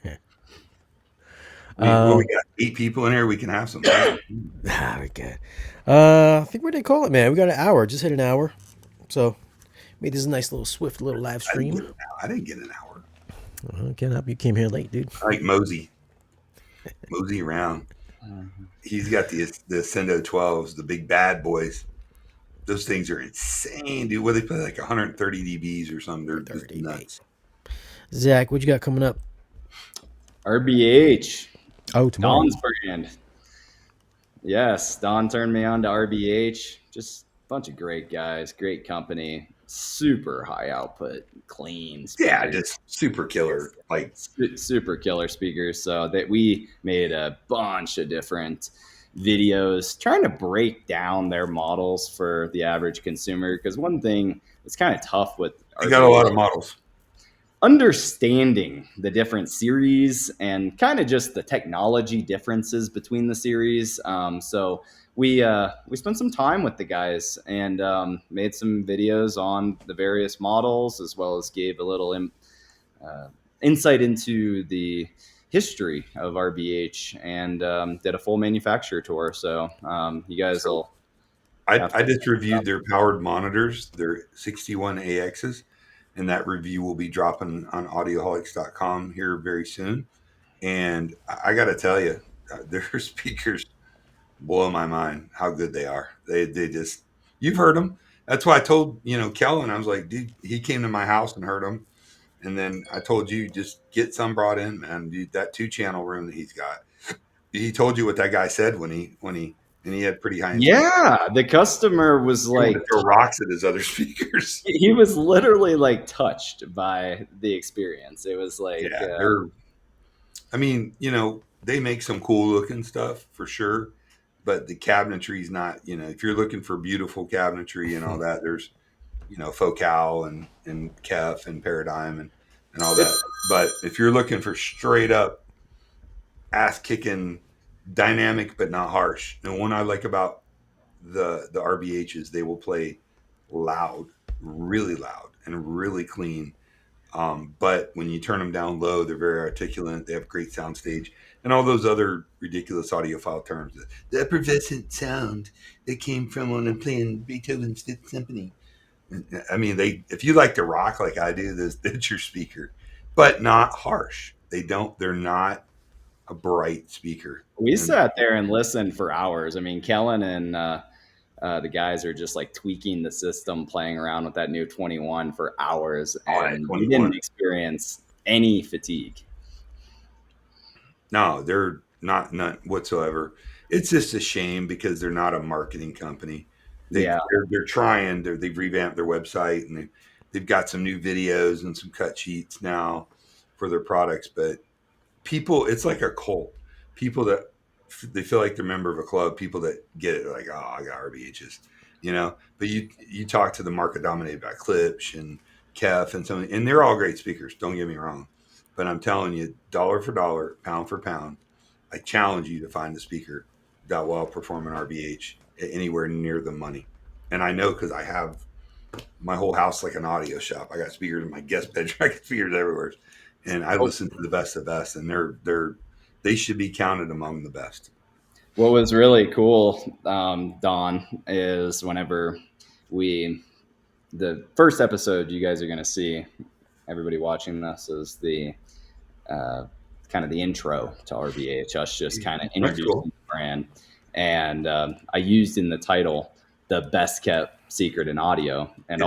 We uh, got 8 people in here. We can have some. we good. I think where they call it, man. We got an hour. Just hit an hour. So made this a nice little swift little live stream. I didn't get an hour. Can't help you came here late, dude. I like mosey around. He's got the Ascendo 12s, the big bad boys. Those things are insane, dude. What they play like 130 dBs or something. They're just nuts. Zach, what you got coming up? RBH. Oh, tomorrow. Don's brand. Yes, Don turned me on to RBH. Just a bunch of great guys, great company, super high output, clean speakers. Yeah, just super killer. Like super killer speakers. So that we made a bunch of different videos trying to break down their models for the average consumer. Because one thing that's kind of tough with you got a lot of models. Understanding the different series and kind of just the technology differences between the series. So we spent some time with the guys and made some videos on the various models, as well as gave a little insight into the history of RBH and did a full manufacturer tour. So you guys will. I just reviewed their powered monitors, their 61AXs, and that review will be dropping on audioholics.com here very soon. And I got to tell you, their speakers blow my mind how good they are. They just, you've heard them. That's why I told, Kellen, I was like, dude, he came to my house and heard them. And then I told you, just get some brought in, man. Dude, that 2-channel room that he's got. He told you what that guy said when he had pretty high. Yeah, the customer was like, throw rocks at his other speakers. He was literally like touched by the experience. It was like, they make some cool looking stuff for sure, but the cabinetry is not. If you're looking for beautiful cabinetry and all that, there's Focal and Kef and Paradigm and all that. But if you're looking for straight up ass kicking, dynamic but not harsh, and one I like about the RBH is they will play loud, really loud, and really clean. But when you turn them down low, they're very articulate. They have great sound stage and all those other ridiculous audiophile terms. The effervescent sound that came from when I'm playing Beethoven's Fifth Symphony. I mean, if you like to rock like I do, that's your speaker, but not harsh. They're not a bright speaker. We sat there and listened for hours. I mean, Kellen and the guys are just like tweaking the system, playing around with that new 21 for hours, and we didn't experience any fatigue. No, they're not, none whatsoever. It's just a shame because they're not a marketing company. They're trying. They've revamped their website and they've got some new videos and some cut sheets now for their products. But people, it's like a cult. People that they feel like they're a member of a club. People that get it, like, oh, I got RBHs, But you talk to the market dominated by Klipsch and Kef and some, and they're all great speakers. Don't get me wrong, but I'm telling you, dollar for dollar, pound for pound, I challenge you to find a speaker that will outperform an RBH anywhere near the money. And I know because I have my whole house like an audio shop. I got speakers in my guest bedroom. I got speakers everywhere, and I listen to the best of best, and they should be counted among the best. What was really cool, Don, is whenever the first episode you guys are going to see, everybody watching this, is the kind of the intro to RBH, us just kind of introducing the brand. And I used in the title the best kept secret in audio, and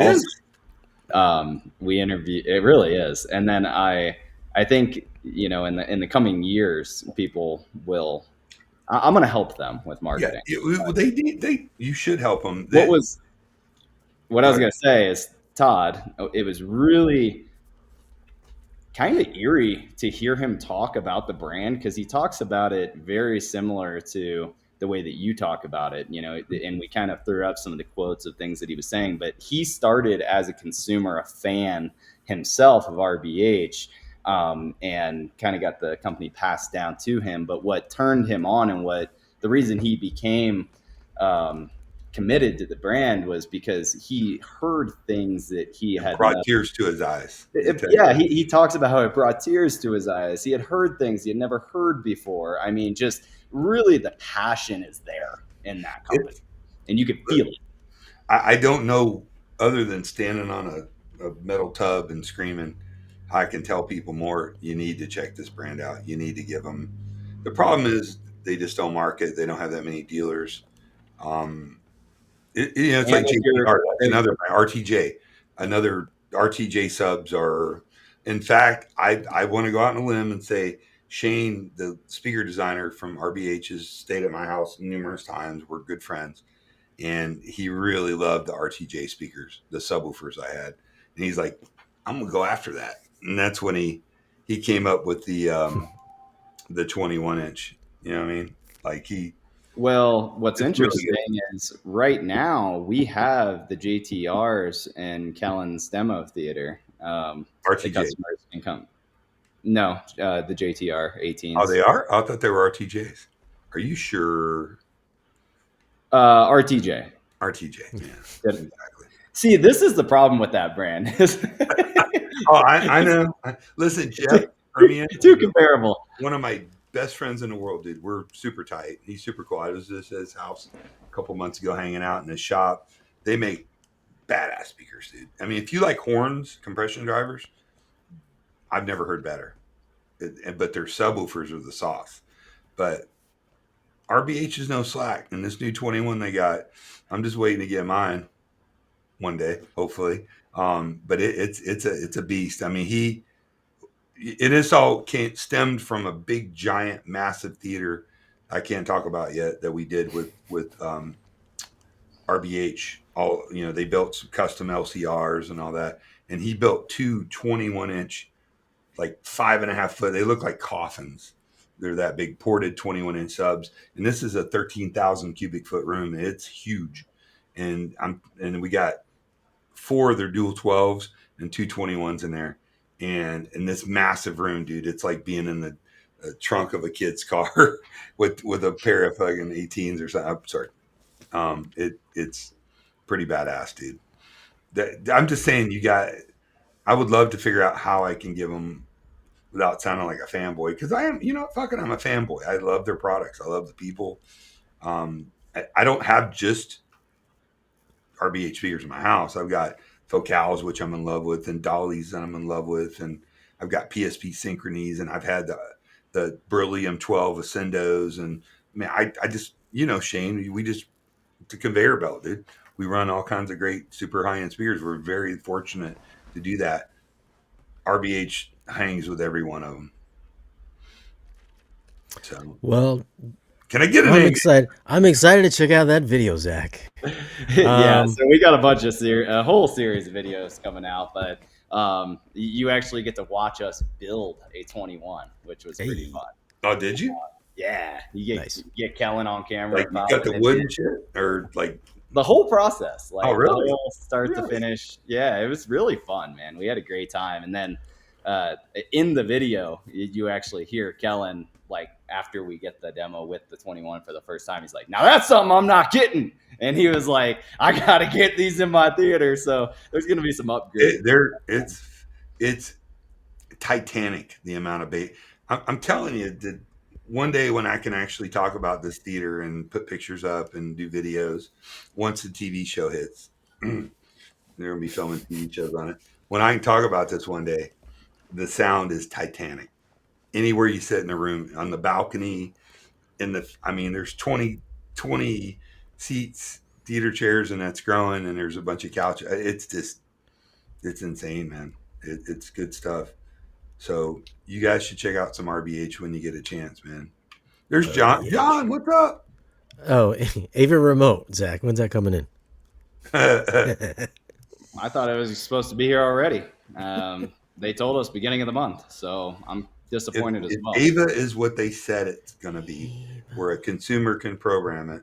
we interviewed. It really is. And then I think in the coming years, people will. I'm going to help them with marketing. Yeah, you should help them. What I was going to say is, Todd, it was really kind of eerie to hear him talk about the brand, because he talks about it very similar to the way that you talk about it, you know, and we kind of threw up some of the quotes of things that he was saying, but he started as a consumer, a fan himself of RBH, and kind of got the company passed down to him. But what turned him on and what the reason he became committed to the brand was because he heard things that he had brought tears to his eyes. He talks about how it brought tears to his eyes. He had heard things he had never heard before. I mean, just really the passion is there in that company, and you could feel it. I don't know, other than standing on a metal tub and screaming, I can tell people more. You need to check this brand out. You need to give them. The problem is they just don't market. They don't have that many dealers. It's like JVR, another RTJ, another RTJ subs are. In fact, I want to go out on a limb and say Shane, the speaker designer from RBH, has stayed at my house numerous times. We're good friends, and he really loved the RTJ speakers, the subwoofers I had, and he's like, I'm gonna go after that, and that's when he came up with the 21 inch. You know what I mean? Like Well, what's it's interesting really is right now we have the JTRs in Kellen's demo theater. The RTJ. customers can come. No, the JTR 18s. Oh, they are? I thought they were RTJs. Are you sure? RTJ. RTJ, yeah, Good. exactly. See, this is the problem with that brand. Oh, I know. Listen, Jeff, Too comparable. one of my best friends in the world, dude. We're super tight. He's super cool. I was just at his house a couple months ago hanging out in his shop. They make badass speakers, dude. I mean, if you like horns, compression drivers, I've never heard better. But their subwoofers are the sauce. But RBH is no slack. And this new 21 they got, I'm just waiting to get mine one day, hopefully. But it's a beast. I mean, it all stemmed from a big, giant, massive theater I can't talk about yet that we did with RBH. They built some custom LCRs and all that, and he built two 21 inch, like 5.5 foot. They look like coffins. They're that big, ported 21 inch subs, and this is a 13,000 cubic foot room. It's huge, and we got 4 of their dual 12s and 2 21s in there. And in this massive room, dude, it's like being in the trunk of a kid's car with a pair of fucking 18s or something. I'm sorry. It's pretty badass, dude. I'm just saying, I would love to figure out how I can give them without sounding like a fanboy, because I am, I'm a fanboy. I love their products. I love the people. I don't have just RBH speakers in my house. I've got Focals, which I'm in love with, and Dollies that I'm in love with, and I've got PSP Synchronies, and I've had the Beryllium 12 Ascendos, and I just, Shane, we just, it's a conveyor belt, dude. We run all kinds of great super high end speakers. We're very fortunate to do that. RBH hangs with every one of them. So, Well, can I get an I'm A? excited. I'm excited to check out that video, Zach. Yeah, so we got a whole series of videos coming out, but you actually get to watch us build a 21, which was pretty fun. Oh, did you? Yeah, you get Kellen on camera. Like, you got the wood and shit, or like the whole process, like really? the whole start to finish. Yeah, it was really fun, man. We had a great time, and then in the video, you actually hear Kellen, like, after we get the demo with the 21 for the first time, he's like, now that's something I'm not getting. And he was like, I got to get these in my theater. So there's going to be some upgrades. It's Titanic, the amount of bait. I'm telling you that one day when I can actually talk about this theater and put pictures up and do videos, once the TV show hits, they're going to be filming TV shows on it. When I can talk about this one day, the sound is Titanic. Anywhere you sit in the room, on the balcony, there's 20 seats, theater chairs, and that's growing, and there's a bunch of couches. It's insane, man. It's good stuff. So you guys should check out some RBH when you get a chance, man. There's John. John, what's up? Oh, Ava Remote, Zach. When's that coming in? I thought it was supposed to be here already. They told us beginning of the month, so I'm disappointed as well. Ava is what they said it's going to be, where a consumer can program it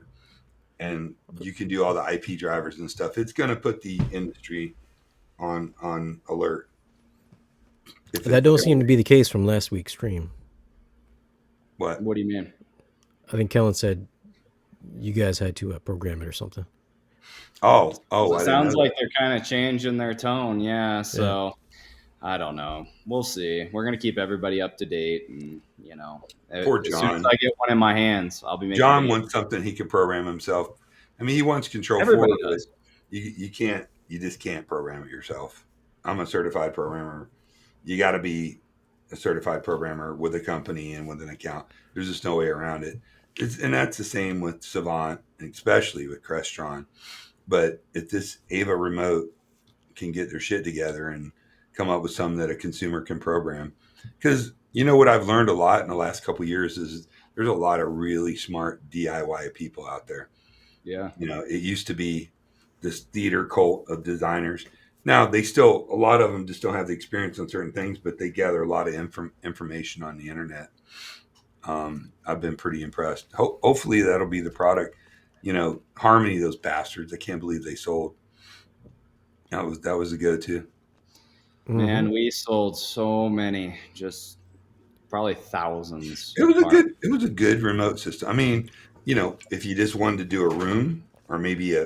and you can do all the IP drivers and stuff, it's going to put the industry on alert. That don't seem to be the case from last week's stream. What? What do you mean? I think Kellen said you guys had to program it or something. Oh, it sounds like they're kind of changing their tone. Yeah. So I don't know. We'll see. We're going to keep everybody up to date. And, Poor as soon as John. I get one in my hands, I'll be making John videos. wants something he can program himself. I mean, he wants Control Everybody 4, does. but you just can't program it yourself. I'm a certified programmer. You got to be a certified programmer with a company and with an account. There's just no way around it. And that's the same with Savant, and especially with Crestron. But if this Ava remote can get their shit together and come up with something that a consumer can program, because what I've learned a lot in the last couple of years is there's a lot of really smart DIY people out there. Yeah. It used to be this theater cult of designers. Now a lot of them just don't have the experience on certain things, but they gather a lot of information on the internet. I've been pretty impressed. Hopefully that'll be the product. Harmony, those bastards. I can't believe they sold. That was a go-to. Man, we sold so many, just probably thousands. It was a good remote system. I mean, if you just wanted to do a room or maybe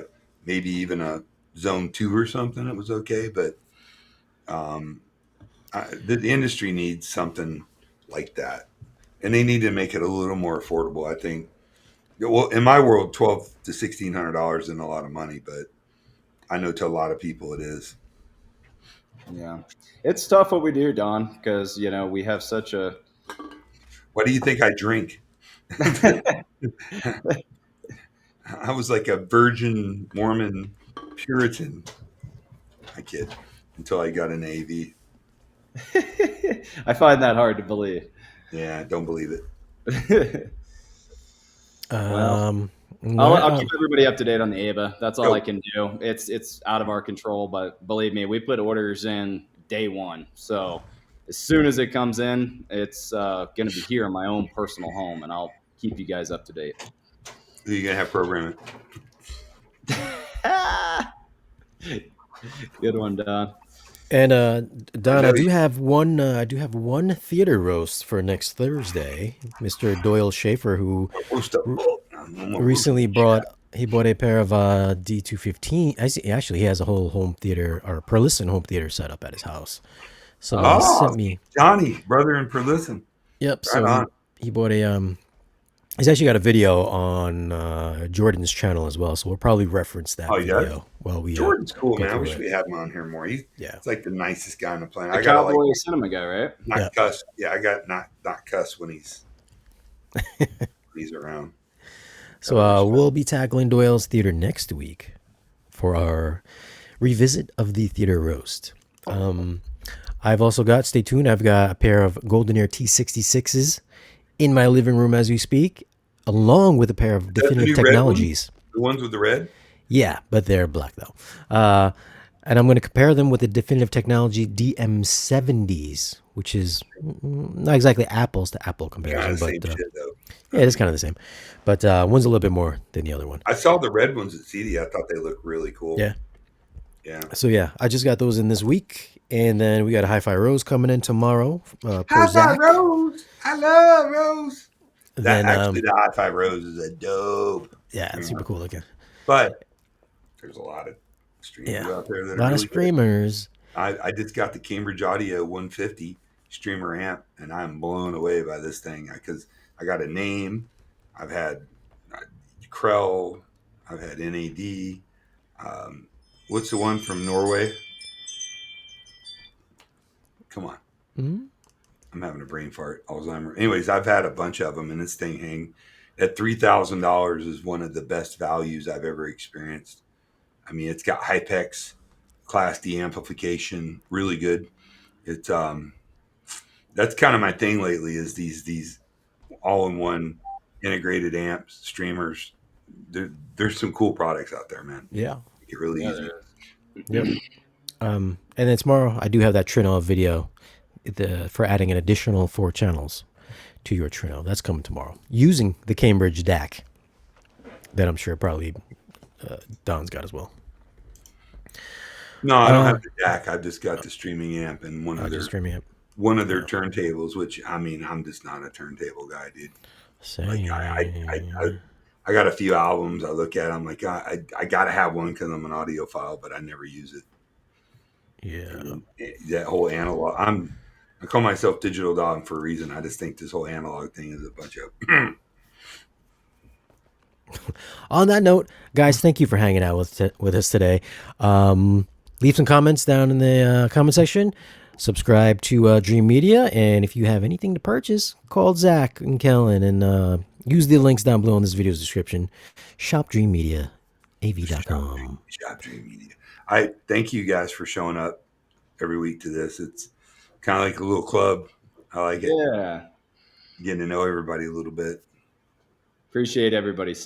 even a zone 2 or something, it was okay. But the industry needs something like that, and they need to make it a little more affordable. I think. Well, in my world, $1,200 to $1,600 isn't a lot of money, but I know to a lot of people it is. Yeah, it's tough what we do, Don, because we have such a. What do you think I drink? I was like a virgin Mormon Puritan. I kid. Until I got an AV. I find that hard to believe. Yeah, don't believe it. Well, I'll keep everybody up to date on the Ava. That's all I can do. It's out of our control, but believe me, we put orders in day one. So as soon as it comes in, it's going to be here in my own personal home, and I'll keep you guys up to date. Who are you going to have program it? Good one, Don. And Don, I do have one theater roast for next Thursday. Mr. Doyle Schaefer, who recently bought a pair of D215. Actually, he has a whole home theater or Perlisson home theater set up at his house. So he sent me Johnny, brother in Perlisson. Yep. So he bought a he's actually got a video on Jordan's channel as well, so we'll probably reference that video while we. Jordan's cool, man. I wish we had him on here more. He's like the nicest guy on the planet. I got Cowboy Cinema guy, right? Not cuss. Yeah, I got not cuss when he's around. So we'll be tackling Doyle's theater next week for our revisit of the theater roast. I've also got, stay tuned, I've got a pair of Golden Air T66s in my living room as we speak, along with a pair of Definitive Technologies. The ones with the red? Yeah, but they're black though. And I'm going to compare them with the Definitive Technology DM70s, which is not exactly apples to apple comparison, but yeah, it is kind of the same. But one's a little bit more than the other one. I saw the red ones at CD. I thought they looked really cool. Yeah. Yeah. So yeah, I just got those in this week, and then we got a Hi-Fi Rose coming in tomorrow. Hi-Fi Rose, I love Rose. That actually, the Hi-Fi Rose is a dope. Yeah, it's super cool looking. But there's a lot of streamers out there that a lot of streamers. I just got the Cambridge Audio 150 streamer amp, and I'm blown away by this thing because I got a name. I've had Krell. I've had NAD. What's the one from Norway? Come on. Mm-hmm. I'm having a brain fart. Alzheimer's. Anyways, I've had a bunch of them, and this thing hang at $3,000 is one of the best values I've ever experienced. I mean, it's got Hypex Class D amplification, really good. It's that's kind of my thing lately is these all-in-one integrated amps, streamers. There's some cool products out there, man. Yeah. It really easy. Yep. And then tomorrow I do have that Trinov video. for adding an additional 4 channels to your Trino. That's coming tomorrow using the Cambridge DAC that I'm sure probably Don's got as well. No, I don't have the DAC. I've just got the streaming amp and one of their Streaming amp. one of their turntables. Which I mean, I'm just not a turntable guy, dude. Same. Like I got a few albums. I look at. I'm like, I got to have one because I'm an audiophile, but I never use it. Yeah. That whole analog. I call myself digital dog for a reason. I just think this whole analog thing is a bunch of. On that note, guys, thank you for hanging out with us today. Leave some comments down in the comment section. Subscribe to Dream Media, and if you have anything to purchase, call Zach and Kellen, and use the links down below in this video's description. ShopDreamMediaAV.com. Shop Dream Media. I thank you guys for showing up every week to this. It's kind of like a little club. I like it. Yeah. Getting to know everybody a little bit. Appreciate everybody's support.